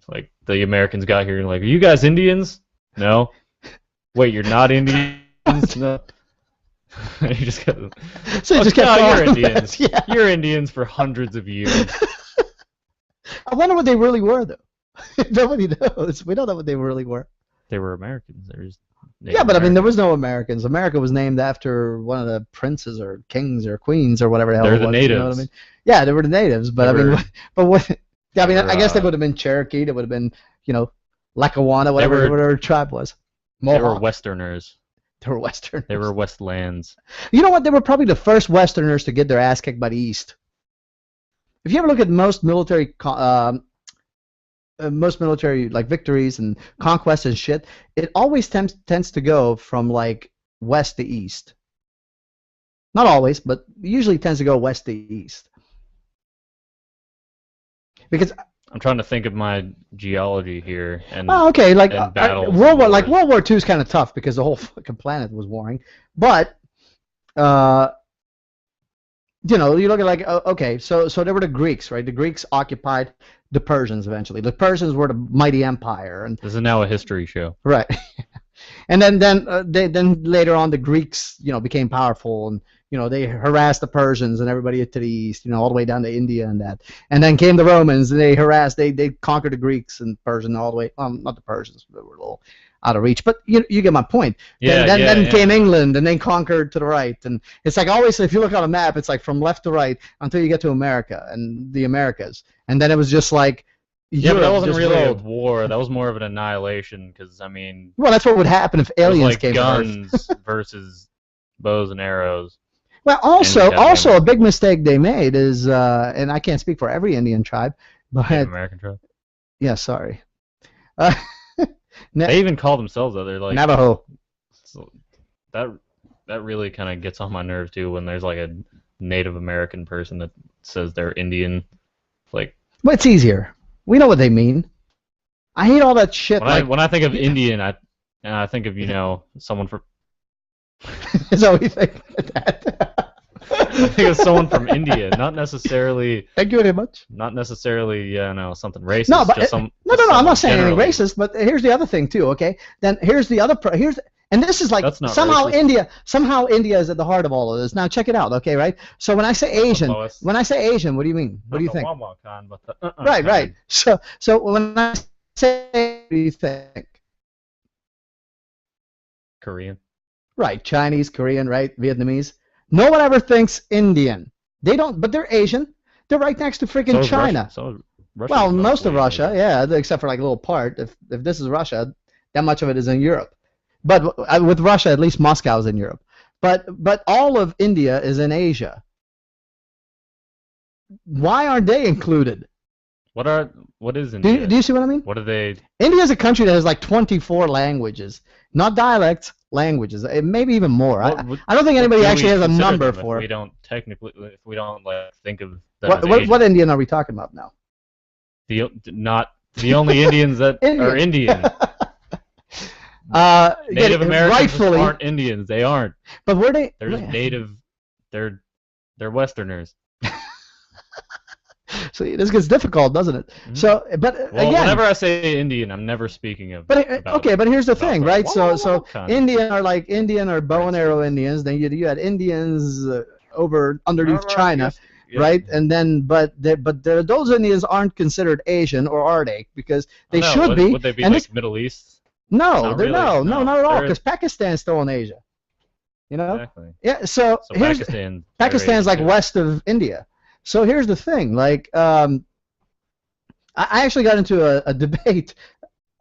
A: Like the Americans got here and like, are you guys Indians? No. Wait, you're not Indians? No. You just got.
B: So he just kept
A: no,
B: calling
A: you're
B: them
A: Indians.
B: that. Yeah.
A: You're Indians for hundreds of years.
B: I wonder what they really were, though. Nobody knows. We don't know what they really were.
A: They were Americans. They were just
B: Yeah, but I mean, there was no Americans. America was named after one of the princes or kings or queens or whatever the hell
A: They're
B: it
A: the
B: was. You know what I
A: natives.
B: mean? Yeah, they were the natives. But
A: They
B: I mean,
A: were-
B: but what? Yeah, I mean,
A: they were,
B: I guess they would have been Cherokee. They would have been, Lackawanna,
A: were-
B: whatever their tribe was.
A: They were
B: Mohawk.
A: Westerners.
B: They were Western.
A: They were Westlands.
B: You know what? They were probably the first Westerners to get their ass kicked by the East. If you ever look at most military like victories and conquests and shit, it always tends to go from like west to east. Not always, but usually tends to go west to east. Because
A: I'm trying to think of my geology here, and
B: okay, like
A: and battles
B: World War,
A: and
B: like
A: wars.
B: World War II is kind of tough because the whole fucking planet was warring. But you look at like okay, so there were the Greeks, right? The Greeks occupied the Persians eventually. The Persians were the mighty empire, and
A: this is now a history show.
B: right. And then later on the Greeks, became powerful, and they harassed the Persians and everybody to the east, all the way down to India and that. And then came the Romans, and they conquered the Greeks and Persian all the way. Not the Persians, they were a little out of reach, but you get my point.
A: Yeah,
B: Then came England, and then conquered to the right, and it's like always if you look on a map, it's like from left to right until you get to America and the Americas, and then it was just like.
A: Yeah, but that
B: Europe
A: wasn't
B: just
A: really a
B: rolled.
A: war. That was more of an annihilation, because I mean,
B: Well, that's what would happen if
A: it was
B: aliens
A: like
B: came to Earth.
A: guns versus bows and arrows.
B: Well, also a big mistake they made is, and I can't speak for every Indian tribe, but
A: Native American tribe.
B: Yeah, sorry. Uh,
A: They even call themselves that. They're like
B: Navajo.
A: so that that really kind of gets on my nerve too when there's like a Native American person that says they're Indian. Like
B: Well, it's easier. We know what they mean. I hate all that shit.
A: when I think of Indian, I think of someone from
B: So we think that.
A: I think of someone from India, not necessarily
B: Thank you very much.
A: something racist.
B: No, but
A: just some,
B: no.
A: just
B: I'm not
A: someone
B: saying anything
A: generally.
B: racist. But here's the other thing too. Okay, then here's the other. And this is like
A: That's not
B: somehow
A: racist.
B: India is at the heart of all of this. Now check it out. Okay, right? So when I say Asian,
A: lowest.
B: what do you mean? What do you
A: Not the
B: think?
A: Wawa kind, but the
B: Right,
A: kind.
B: right. So when I say, what do you think?
A: Korean.
B: Right, Chinese, Korean, right, Vietnamese. No one ever thinks Indian. They don't, but they're Asian. They're right next to freaking
A: So is
B: China.
A: Russia. So is Russia
B: Well,
A: is
B: most of
A: mostly
B: Russia,
A: Asian.
B: yeah, except for like a little part. If this is Russia, that much of it is in Europe. But with Russia, at least Moscow is in Europe. But all of India is in Asia. Why aren't they included?
A: What is India?
B: Do you see what I mean?
A: What are they?
B: India is a country that has like 24 languages, not dialects, languages. Maybe even more. I don't think anybody
A: what do
B: actually
A: we
B: has a
A: consider
B: number
A: them
B: for
A: if we
B: it.
A: don't technically, if we don't like think of them as
B: What
A: Asian?
B: Indian are we talking about now?
A: Not the only Indians that are Indian. Native Americans
B: rightfully
A: aren't Indians. They aren't.
B: But were they?
A: They're just native. They're Westerners.
B: So this gets difficult, doesn't it?
A: Mm-hmm.
B: So, but
A: Well,
B: again,
A: whenever I say Indian, I'm never speaking of.
B: but
A: about,
B: okay, but here's the
A: about
B: thing,
A: the
B: right? So
A: Wawa
B: Indian are like Indian or bow and arrow Indians. Then you had Indians over underneath China,
A: yeah.
B: right? And then those Indians aren't considered Asian, or are they? Because they
A: No,
B: should be.
A: Would they be
B: and
A: like Middle East?
B: No,
A: Not
B: they're
A: really,
B: no, not at all.
A: They're-
B: Because Pakistan's still in Asia. You know?
A: Exactly.
B: Yeah. So
A: So
B: here's Pakistan's like west of India. So here's the thing, like I actually got into a debate,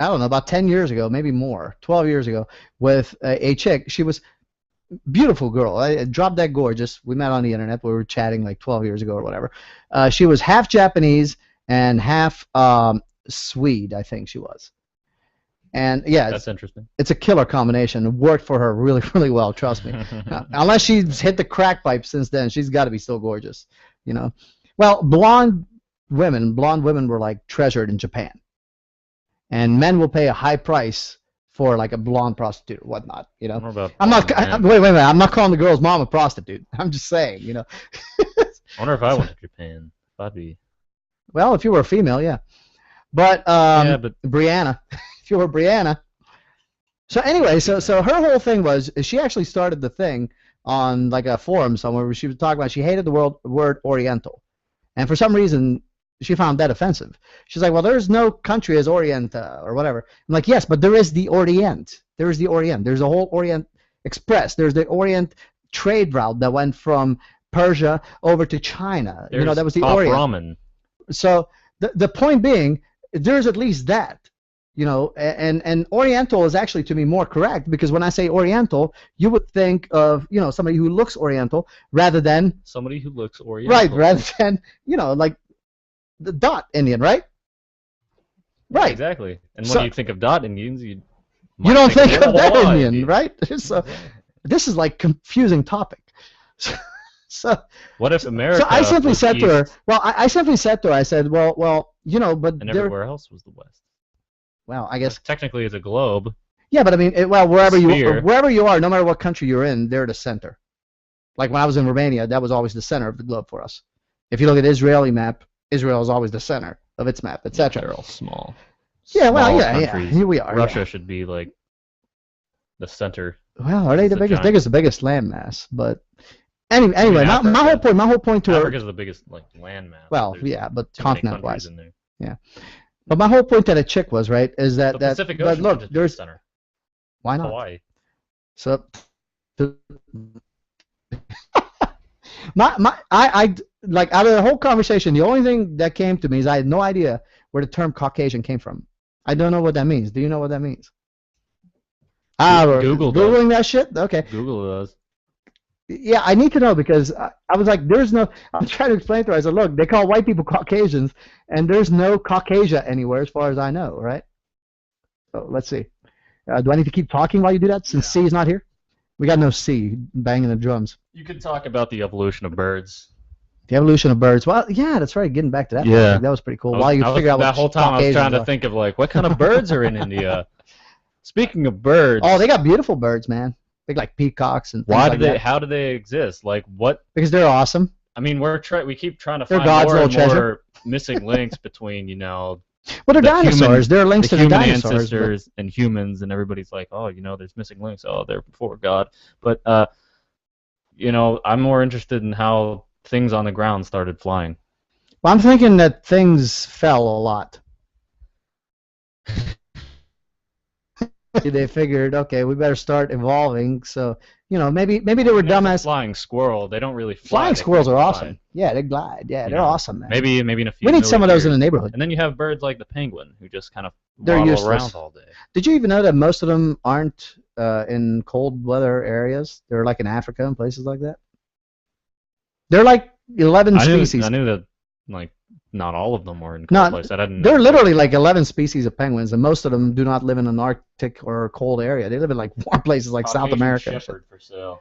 B: I don't know, about 10 years ago, maybe more, 12 years ago, with a chick. She was a beautiful girl, drop dead gorgeous. We met on the internet. We were chatting like 12 years ago or whatever. She was half Japanese and half Swede, I think she was. And yeah,
A: That's interesting.
B: it's a killer combination. It worked for her really, really well, trust me. Unless she's hit the crack pipe since then, she's got to be still gorgeous, you know. Well, blonde women were like treasured in Japan, and men will pay a high price for like a blonde prostitute or whatnot, you know. I'm not. Wait a minute. I'm not calling the girl's mom a prostitute. I'm just saying, you know.
A: I wonder if I went to Japan, if I'd be.
B: Well, if you were a female, yeah. But
A: Yeah, but
B: Brianna, if you were Brianna. So anyway, so her whole thing was she actually started the thing on like a forum somewhere where she was talking about she hated the word Oriental, and for some reason she found that offensive. She's like, well, there's no country as Orient or whatever. I'm like, yes, but there is the Orient. There is the Orient. There's a whole Orient Express. There's the Orient trade route that went from Persia over to China. You know, that was the
A: top
B: Orient.
A: ramen.
B: So the point being, there's at least that. You know, and Oriental is actually to me more correct, because when I say Oriental, you would think of, you know, somebody who looks Oriental rather than
A: Somebody who looks Oriental.
B: right, rather than, you know, like the dot Indian, right? Right.
A: Exactly. And
B: So-
A: when you think of dot Indians, you
B: You don't think of that
A: Wawa
B: Indian, right? So this is like confusing topic. So
A: What if America?
B: so I simply
A: was
B: said to her,
A: east
B: well, I simply said to her, I said, well, you know, but
A: and
B: there,
A: everywhere else was the west.
B: well, I guess,
A: Technically, it's a globe.
B: yeah, but I mean, well,
A: Sphere.
B: wherever you are, no matter what country you're in, they're the center. Like when I was in Romania, that was always the center of the globe for us. If you look at Israeli map, Israel is always the center of its map, etc.
A: They're all small.
B: Yeah, well,
A: Small
B: yeah,
A: countries.
B: here we are.
A: Russia
B: yeah.
A: should be like the center.
B: Well, are they the
A: It's a
B: biggest?
A: giant-
B: Biggest, the biggest landmass, but anyway, my
A: Africa.
B: my whole point to her.
A: Africa's the biggest like landmass.
B: Well,
A: There's
B: yeah, but
A: too many
B: continent-wise.
A: countries in there.
B: But my whole point to that chick was, right, is that
A: The Pacific
B: but
A: Ocean
B: look,
A: should be the
B: there's
A: center.
B: why not?
A: Hawaii.
B: So, I like out of the whole conversation, the only thing that came to me is I had no idea where the term Caucasian came from. I don't know what that means. Do you know what that means?
A: Google does.
B: Googling that shit. Okay.
A: Google does.
B: Yeah, I need to know because I was like, there's no. I'm trying to explain to her. I said, look, they call white people Caucasians, and there's no Caucasia anywhere as far as I know, right? So let's see. Do I need to keep talking while you do that since
A: Yeah.
B: C is not here? We got no C banging the drums.
A: You could talk about the evolution of birds.
B: The evolution of birds. Well, yeah, that's right. Getting back to that
A: Yeah.
B: topic, that was pretty cool. While you figure out
A: that
B: what
A: whole time I was trying
B: Caucasians
A: to
B: are.
A: think of like what kind of birds are in India. Speaking of birds,
B: Oh, they got beautiful birds, man. Big like peacocks and things
A: why
B: like
A: do they?
B: that.
A: How do they exist? Like what?
B: Because they're awesome.
A: I mean, we keep trying to
B: They're
A: find
B: God's
A: more and
B: little treasure.
A: more missing links between
B: Well, they're
A: the
B: dinosaurs. There are links
A: the
B: to the
A: human
B: dinosaurs. but-
A: ancestors and humans, and everybody's like, oh, there's missing links. Oh, they're before God. But I'm more interested in how things on the ground started flying.
B: Well, I'm thinking that things fell a lot. They figured, okay, we better start evolving. So, maybe they were
A: There's a
B: dumbass.
A: flying squirrel. They don't really fly.
B: Flying
A: they
B: squirrels are
A: glide.
B: awesome. Yeah, they glide. Yeah,
A: You
B: they're
A: know,
B: awesome, man.
A: Maybe in a few.
B: We need some of
A: million
B: those in the
A: years.
B: neighborhood.
A: And then you have birds like the penguin who just kind of
B: They're
A: waddle
B: useless.
A: around all day.
B: Did you even know that most of them aren't in cold weather areas? They're like in Africa and places like that. They're like 11 species.
A: I knew that like not all of them were in cold
B: No,
A: places. I didn't.
B: There are
A: know.
B: literally like 11 species of penguins, and most of them do not live in an Arctic or cold area. They live in like warm places like South
A: Caucasian
B: America. and shit.
A: Shepherd for sale.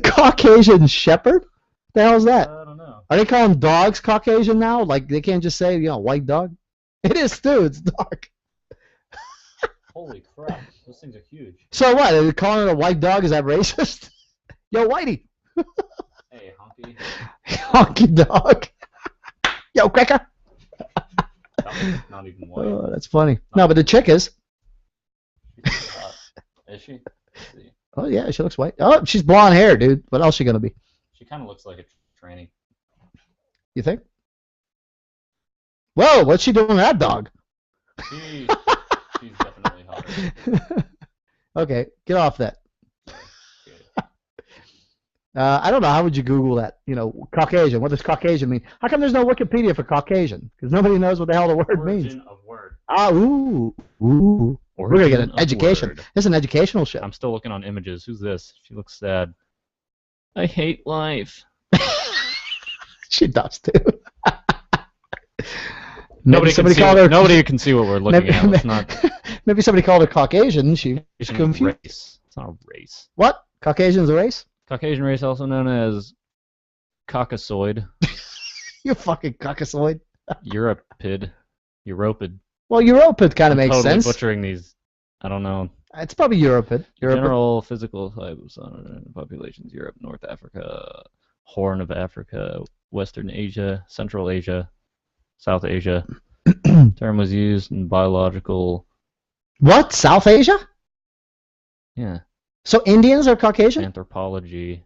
B: Caucasian Shepherd? The hell's that?
A: I don't know.
B: Are they calling dogs Caucasian now? Like they can't just say, white dog? It is too. It's dog.
A: Holy crap! Those things are huge.
B: So what? Are they calling it a white dog? Is that racist? Yo, Whitey.
A: Hey, honky.
B: Honky dog. Yo, cracker.
A: Not even white.
B: Oh, that's funny. No, but the chick is.
A: She's hot. Is she? Let's see.
B: Oh, yeah, she looks white. Oh, she's blonde hair, dude. What else she going to be?
A: She kind of looks like a tranny.
B: You think? Whoa, what's she doing to that dog?
A: She's definitely hotter.
B: Okay, get off that. I don't know. How would you Google that? Caucasian. What does Caucasian mean? How come there's no Wikipedia for Caucasian? Because nobody knows what the hell the word means.
A: Origin of word.
B: Ah, ooh. We're going to get an
A: Origin of
B: education.
A: word.
B: This is an educational show.
A: I'm still looking on images. Who's this? She looks sad. I hate life.
B: She does, too.
A: Nobody
B: somebody called her.
A: Nobody can see what we're looking
B: Maybe,
A: at. It's not
B: maybe somebody called her Caucasian. She's confused.
A: race. It's not a race.
B: What? Caucasian's a race?
A: Caucasian race, also known as Caucasoid,
B: You fucking caucasoid.
A: Europid.
B: Well, Europid kind of makes
A: totally
B: sense.
A: butchering these. I don't know.
B: It's probably Europid.
A: General physical types on populations: Europe, North Africa, Horn of Africa, Western Asia, Central Asia, South Asia. Term was used in biological.
B: What? South Asia?
A: Yeah.
B: So Indians are Caucasian?
A: Anthropology.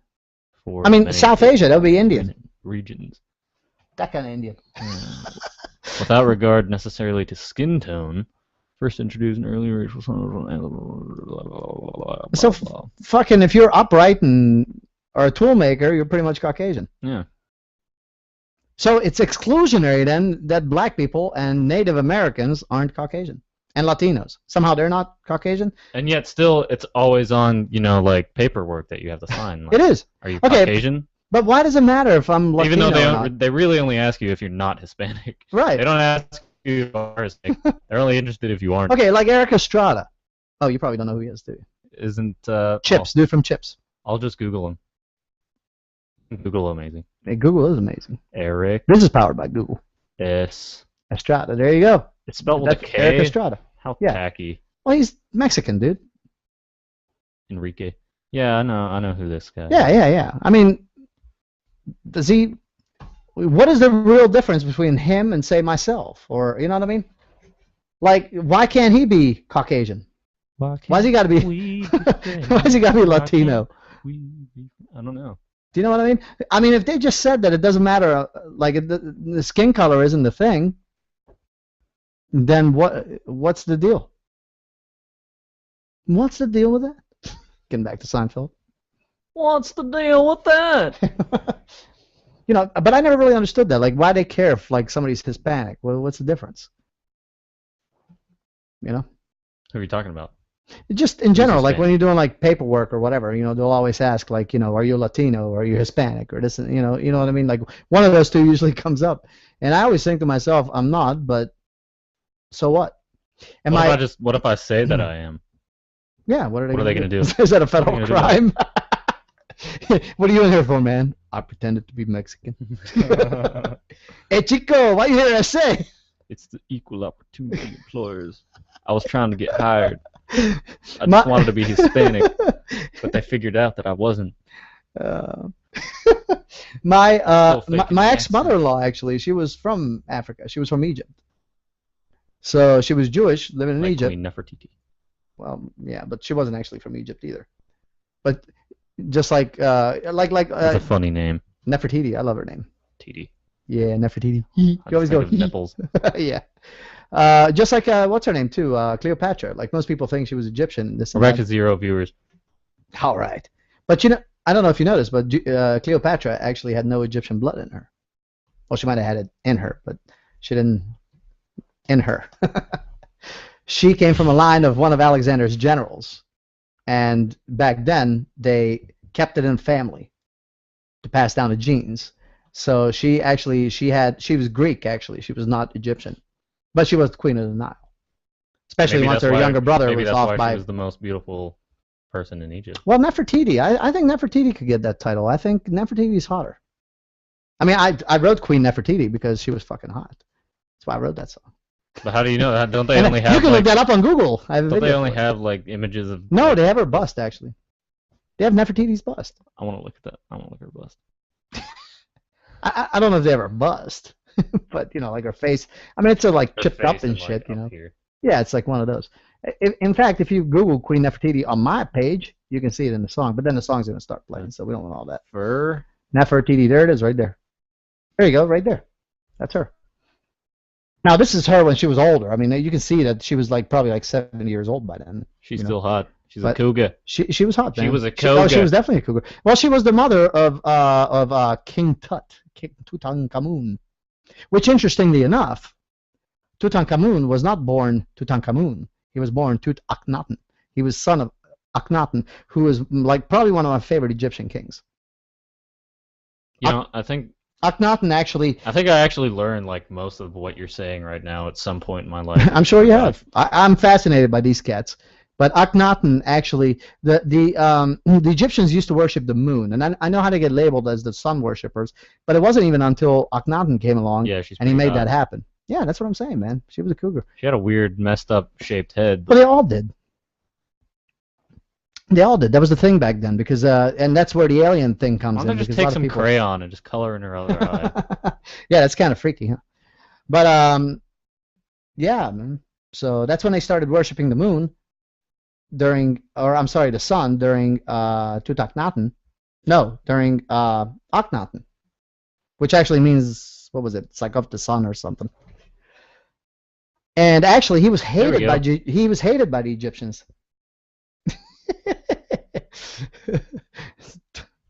A: For
B: I mean,
A: many
B: South Asia, that would be Indian.
A: regions.
B: That kind of Indian.
A: Without regard necessarily to skin tone, first introduced in early racial.
B: So fucking, if you're upright and are a tool maker, you're pretty much Caucasian.
A: Yeah.
B: So it's exclusionary then that black people and Native Americans aren't Caucasian. And Latinos. Somehow they're not Caucasian?
A: And yet still it's always on, like paperwork that you have to sign. Like,
B: It is.
A: Are you
B: Okay,
A: Caucasian?
B: But why does it matter if I'm Latino
A: Even though
B: or not?
A: they really only ask you if you're not Hispanic.
B: Right.
A: They don't ask you if you are Hispanic. They're only interested if you aren't.
B: Okay, like Eric Estrada. Oh, you probably don't know who he is, do you?
A: Isn't
B: Chips, dude from Chips.
A: I'll just Google him. Google amazing.
B: Hey, Google is amazing.
A: Eric
B: This is powered by Google.
A: S.
B: Estrada, there you go.
A: It's spelled with a
B: That's
A: K.
B: Eric Estrada.
A: How
B: Yeah.
A: tacky.
B: Well, he's Mexican, dude.
A: Enrique. Yeah, I know who this guy is.
B: Yeah. I mean, what is the real difference between him and, say, myself? Or, you know what I mean? Like, why can't he be Caucasian? Why's he got to be? Why's he got to be Latino?
A: I don't know.
B: Do you know what I mean? I mean, if they just said that it doesn't matter, like the skin color isn't the thing, then what's the deal? What's the deal with that? Getting back to Seinfeld.
A: What's the deal with that?
B: But I never really understood that. Like, why they care if like somebody's Hispanic? Well, what's the difference?
A: Who are you talking about?
B: Just in general, like when
A: Hispanic?
B: you're doing like paperwork or whatever, they'll always ask like, are you Latino or are you Hispanic or this, you know what I mean? Like one of those two usually comes up, and I always think to myself, I'm not, but so what? Am I?
A: What if I say that I am?
B: Yeah. What are they
A: What are they
B: gonna
A: gonna
B: do?
A: do?
B: Is that a
A: What are
B: federal
A: they gonna
B: crime? What are you in here for, man? I pretended to be Mexican.
A: do?
B: Hey, Chico, what you here to say?
A: It's the equal opportunity employers. I was trying to get hired. I
B: My-
A: just wanted to be Hispanic, but they figured out that I wasn't.
B: Uh, my
A: Still faking
B: my
A: the
B: ex-mother-in-law, actually, she was from Africa. She was from Egypt. So she was Jewish, living in
A: Like
B: Egypt.
A: Queen Nefertiti.
B: Well, yeah, but she wasn't actually from Egypt either. But just like
A: That's a funny name.
B: Nefertiti, I love her name.
A: TD.
B: Yeah, Nefertiti. You
A: I
B: always
A: just
B: go
A: think of nipples.
B: yeah. Just like what's her name too? Cleopatra. Like most people think she was Egyptian. This
A: We're
B: and
A: back
B: that.
A: to 0 viewers.
B: All right, but I don't know if you noticed, but Cleopatra actually had no Egyptian blood in her. Well, she might have had it in her, but she didn't in her. She came from a line of one of Alexander's generals, and back then they kept it in family to pass down the genes. So she was Greek actually. She was not Egyptian, but she was the queen of the Nile. Especially
A: Maybe
B: once
A: that's
B: her
A: why-
B: younger brother
A: Maybe
B: was
A: that's
B: off
A: why
B: by.
A: she was the most beautiful person in Egypt.
B: Well, Nefertiti. I think Nefertiti could get that title. I think Nefertiti's hotter. I mean, I wrote Queen Nefertiti because she was fucking hot. That's why I wrote that song.
A: But how do you know that? Don't they
B: And
A: only
B: you
A: have
B: can look
A: like?
B: that up on Google. I have a
A: Don't they
B: video
A: only
B: for it.
A: have like images of?
B: No,
A: like,
B: they have her bust actually. They have Nefertiti's bust.
A: I want to look at that. I want to look at her bust.
B: I don't know if they have her bust, but like her face. I mean, it's like
A: Her
B: chipped
A: face
B: up and
A: like,
B: shit.
A: up here.
B: Yeah, it's like one of those. In fact, if you Google Queen Nefertiti on my page, you can see it in the song. But then the song's gonna start playing, so we don't want all that.
A: Fur.
B: Nefertiti, there it is, right there. There you go, right there. That's her. Now this is her when she was older. I mean, you can see that she was probably 70 years old by then.
A: She's
B: You know.
A: still hot. She's a
B: But-
A: cougar.
B: She was hot.
A: She
B: Man.
A: was a
B: Oh, she
A: cougar.
B: was definitely a cougar. Well, she was the mother of King Tut, King Tutankhamun. Which, interestingly enough, Tutankhamun was not born Tutankhamun. He was born Tut Akhenaten. He was son of Akhenaten, who is probably one of my favorite Egyptian kings.
A: I think
B: Akhenaten actually.
A: I actually learned most of what you're saying right now at some point in my life.
B: I'm sure you have. I'm fascinated by these cats. But Akhenaten actually, the Egyptians used to worship the moon, and I know how to get labeled as the sun worshippers, but it wasn't even until Akhenaten came along
A: Yeah, she's
B: and he
A: pretty
B: made
A: hot.
B: that happen. Yeah, that's what I'm saying, man. She was a cougar.
A: She had a weird, messed up shaped head.
B: Well, they all did. They all did. That was the thing back then, because and that's where the alien thing comes
A: Why
B: in.
A: don't they just
B: because a
A: take
B: lot of
A: some
B: people-
A: crayon and just color in her other eye?
B: Yeah, that's kind of freaky, huh? But yeah, man. So that's when they started worshiping the moon the sun during Tutankhaten. No, during Akhenaten, which actually means, what was it? It's like of the sun or something. And actually, he was
A: There we
B: hated by
A: go.
B: he was hated by the Egyptians.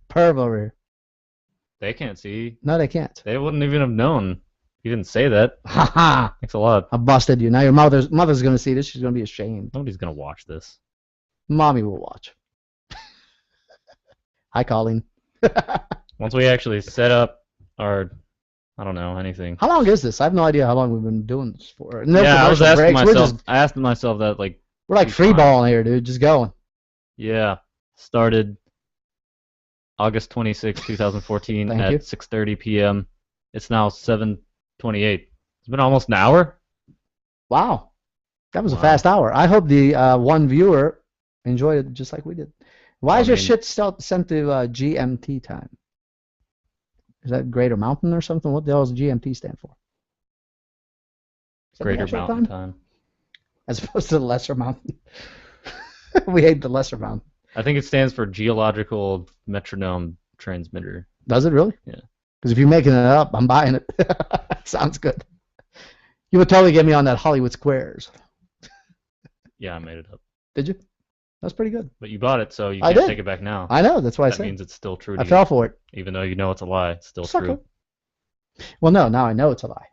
B: Perv over here.
A: They can't see.
B: No, they can't.
A: They wouldn't even have known. You didn't say that.
B: Haha!
A: Thanks a lot.
B: I busted you. Now your mother's gonna see this. She's gonna be ashamed.
A: Nobody's gonna watch this.
B: Mommy will watch. Hi, Colleen.
A: Once we actually set up our, I don't know, anything.
B: How long is this? I have no idea how long we've been doing this for. No
A: Yeah, I was
B: commercial
A: asking
B: breaks.
A: myself. I asked myself that
B: We're like free balling here, dude. Just going.
A: Yeah, started August 26, 2014
B: Thank
A: at
B: you.
A: 6:30 p.m. It's now 7:28. It's been almost an hour.
B: Wow, that was a
A: Wow.
B: fast hour. I hope the one viewer enjoyed it just like we did. Why is your
A: mean-
B: shit still sent to GMT time? Is that Greater Mountain or something? What the hell does GMT stand for? Is that the
A: Greater
B: actual
A: Mountain Time.
B: as opposed to the Lesser Mountain. We hate the Lesser Mountain.
A: I think it stands for Geological Metronome Transmitter.
B: Does it really?
A: Yeah.
B: Because if you're making it up, I'm buying it. Sounds good. You would totally get me on that Hollywood Squares.
A: Yeah, I made it up.
B: Did you? That's pretty good.
A: But you bought it, so you
B: I
A: can't
B: did.
A: take it back now.
B: I know. That's why I
A: That
B: said.
A: means it's still true to
B: I
A: you.
B: fell for it.
A: Even though you know it's a lie, it's still
B: Sucker.
A: true.
B: Well, no. Now I know it's a lie.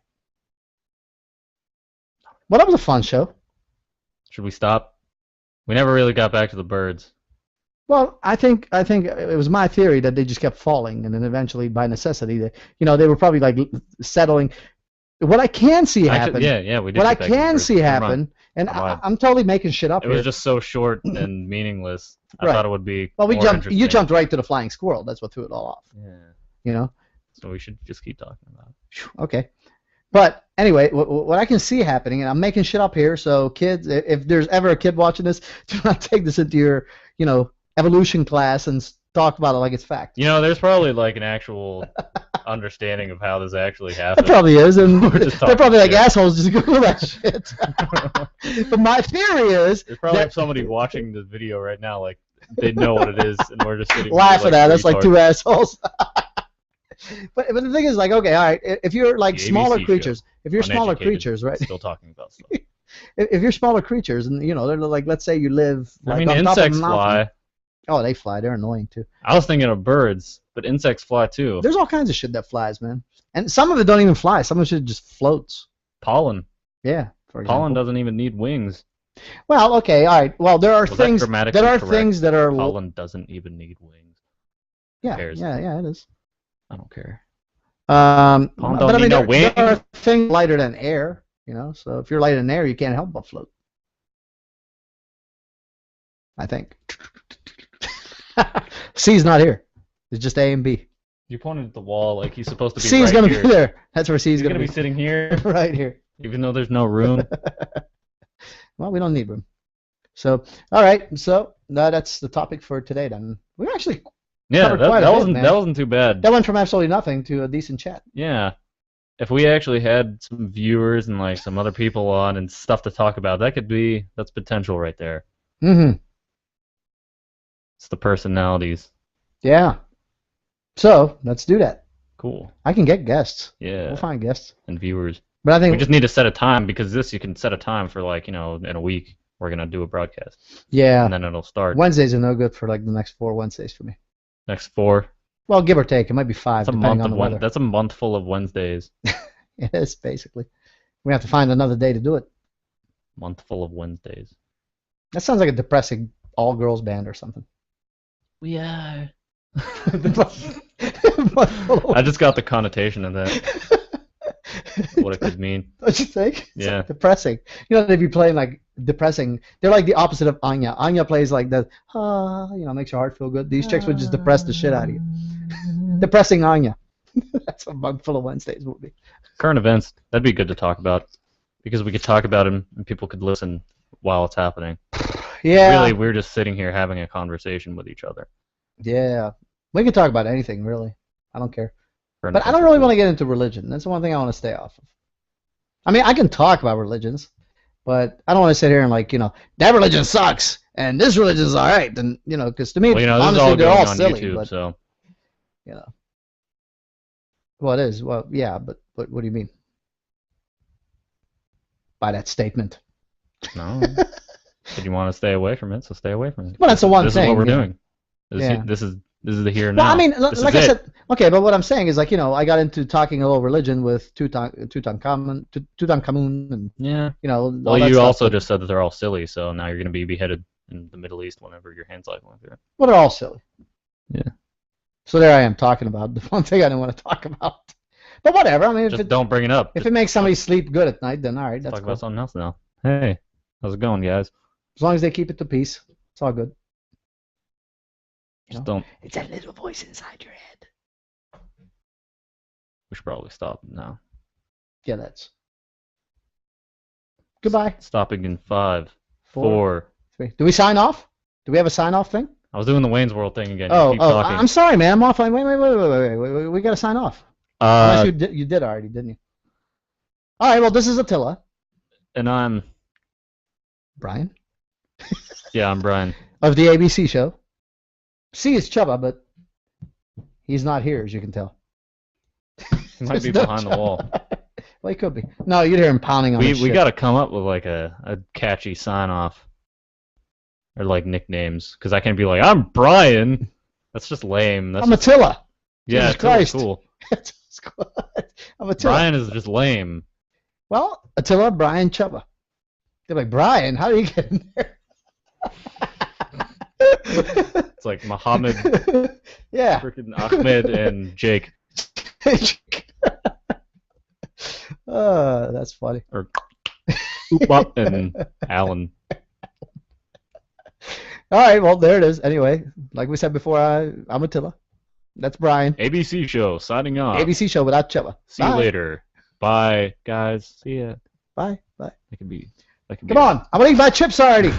B: Well, that was a fun show.
A: Should we stop? We never really got back to the birds.
B: Well, I think it was my theory that they just kept falling, and then eventually, by necessity, they were probably like settling. What I can see happen.
A: Actually, yeah, we did.
B: What I
A: get back to the
B: can
A: birds.
B: see
A: Come
B: happen, and
A: Come on.
B: I'm totally making shit up
A: It
B: here.
A: was just so short and meaningless. I
B: Right.
A: thought it would be.
B: Well,
A: more
B: you
A: interesting.
B: jumped right to the flying squirrel. That's what threw it all off.
A: Yeah.
B: You know.
A: So we should just keep talking about it.
B: Okay. But anyway, what I can see happening, and I'm making shit up here, so kids, if there's ever a kid watching this, do not take this into your, evolution class and talk about it like it's fact.
A: There's probably like an actual understanding of how this actually
B: There
A: happened.
B: probably is, and
A: We're just
B: they're probably like
A: talking shit.
B: assholes just Google that shit. But my theory is
A: There's probably
B: that-
A: somebody watching this video right now, like they know what it is, and we're just sitting here
B: laughing at us like
A: retards.
B: two assholes. But the thing is, like, okay, all right, if you're like
A: The
B: smaller
A: ABC show.
B: creatures, if you're smaller
A: Uneducated,
B: creatures, right?
A: Still talking about stuff.
B: If you're smaller creatures, and they're like, let's say you live.
A: I
B: Like,
A: mean,
B: on top of a
A: insects
B: mountain.
A: fly.
B: Oh, they fly. They're annoying too.
A: I was thinking of birds, but insects fly too.
B: There's all kinds of shit that flies, man. And some of it don't even fly. Some of it just floats.
A: Pollen.
B: Yeah. For example.
A: Pollen doesn't even need wings.
B: Well, okay, all right. Well, there are
A: Was that
B: things.
A: grammatically
B: There are
A: correct?
B: things that are.
A: Pollen doesn't even need wings.
B: Yeah,
A: cares?
B: yeah, it is.
A: I don't care.
B: Pollen
A: Pollen
B: but
A: don't
B: I mean,
A: need no
B: there are
A: wings.
B: things lighter than air. So if you're lighter than air, you can't help but float. I think. C's not here. It's just A and B.
A: You pointed at the wall like he's supposed to be
B: C's
A: right
B: gonna
A: here.
B: be there. That's where C's
A: He's
B: gonna
A: gonna be sitting here,
B: right here.
A: even though there's no room.
B: Well, we don't need room. So, all right. So that's the topic for today. Then we actually
A: Yeah,
B: Covered quite a
A: that
B: bit,
A: wasn't
B: man.
A: that wasn't too bad.
B: that went from absolutely nothing to a decent chat.
A: Yeah. If we actually had some viewers and like some other people on and stuff to talk about, that's potential right there.
B: Mm-hmm.
A: It's the personalities.
B: Yeah. So let's do that.
A: Cool.
B: I can get guests.
A: Yeah.
B: We'll find guests.
A: And viewers.
B: But I think
A: We just need to set a time because you can set a time for like, in a week we're gonna do a broadcast.
B: yeah,
A: And then it'll start.
B: Wednesdays are no good for like the next 4 Wednesdays for me.
A: Next 4.
B: Well, give or take, it might be 5
A: That's a
B: depending
A: month
B: on
A: of
B: the weather.
A: that's a month full of Wednesdays.
B: It is basically. We have to find another day to do it.
A: Month full of Wednesdays.
B: That sounds like a depressing all-girls band or something.
A: We are.
B: I
A: I just got the connotation of that. What it could mean.
B: Don't you think? It's
A: Yeah.
B: like depressing. They'd be playing like depressing. They're like the opposite of Anya. Anya plays like the, makes your heart feel good. These chicks would just depress the shit out of you. Depressing Anya. That's what a month full of Wednesdays will be.
A: Current events, that'd be good to talk about. Because we could talk about them and people could listen while it's happening.
B: Yeah.
A: Really, we're just sitting here having a conversation with each other.
B: Yeah. We can talk about anything, really. I don't care.
A: Current
B: But I don't
A: events
B: really
A: are
B: want to get into religion. That's the one thing I want to stay off of. I mean, I can talk about religions, but I don't want to sit here and that religion sucks and this religion's all right. And because to me,
A: cool. Well, this is
B: honestly,
A: all
B: they're
A: going
B: all
A: on
B: silly.
A: YouTube,
B: But
A: so
B: well, it is. Well, yeah, but what do you mean by that statement?
A: no. But you want to stay away from it, so stay away from it.
B: Well, that's the one
A: This
B: thing.
A: is what we're
B: yeah.
A: doing.
B: Yeah.
A: This is the here and
B: Well,
A: now.
B: I mean,
A: This
B: like
A: is
B: I
A: it.
B: said, okay, but what I'm saying is I got into talking a little religion with Tutankhamun, and
A: Yeah.
B: all
A: Well,
B: that
A: you
B: stuff.
A: also just said that they're all silly, so now you're going to be beheaded in the Middle East whenever your hand's like through.
B: Well, they're all silly.
A: Yeah.
B: So there I am talking about the one thing I didn't want to talk about. But whatever. I mean, if
A: Just
B: it,
A: don't bring it up.
B: if it makes somebody sleep good at night, then all right,
A: Let's
B: that's
A: talk
B: cool.
A: about something else now. Hey, how's it going, guys?
B: As long as they keep it to peace, it's all good.
A: Just don't.
B: It's that little voice inside your head.
A: We should probably stop now.
B: Yeah, that's. Goodbye.
A: Stopping in 5,
B: 4,
A: 4.
B: 3. Do we sign off? Do we have a sign off thing?
A: I was doing the Wayne's World thing again. You
B: Oh,
A: keep talking.
B: I'm sorry, man. I'm off. Wait. We got to sign off. Unless you did already, didn't you? All right. Well, this is Attila.
A: And I'm
B: Brian
A: I'm Brian.
B: of the ABC show. C is Chubba, but he's not here, as you can tell.
A: He might be
B: There's no
A: behind the wall.
B: Well, he could be. No, you'd hear him pounding on his
A: We
B: shit.
A: got to come up with like a catchy sign off or like nicknames because I can't be like I'm Brian. That's just lame. That's
B: I'm Attila.
A: yeah,
B: Jesus
A: Attila's
B: Christ.
A: cool.
B: I'm Attila.
A: Brian is just lame.
B: Well, Attila, Brian, Chubba. They're like, Brian, how do you get in there?
A: It's like Muhammad,
B: Yeah.
A: freaking Ahmed, and Jake.
B: That's funny.
A: Or Oop and Alan.
B: All right, well, there it is. Anyway, like we said before, I'm Attila. That's Brian.
A: ABC show signing off.
B: ABC show without Chilla.
A: See you
B: Bye.
A: later. Bye, guys. See ya.
B: Bye. Bye.
A: That can be.
B: Come on. I'm going to eat my chips already.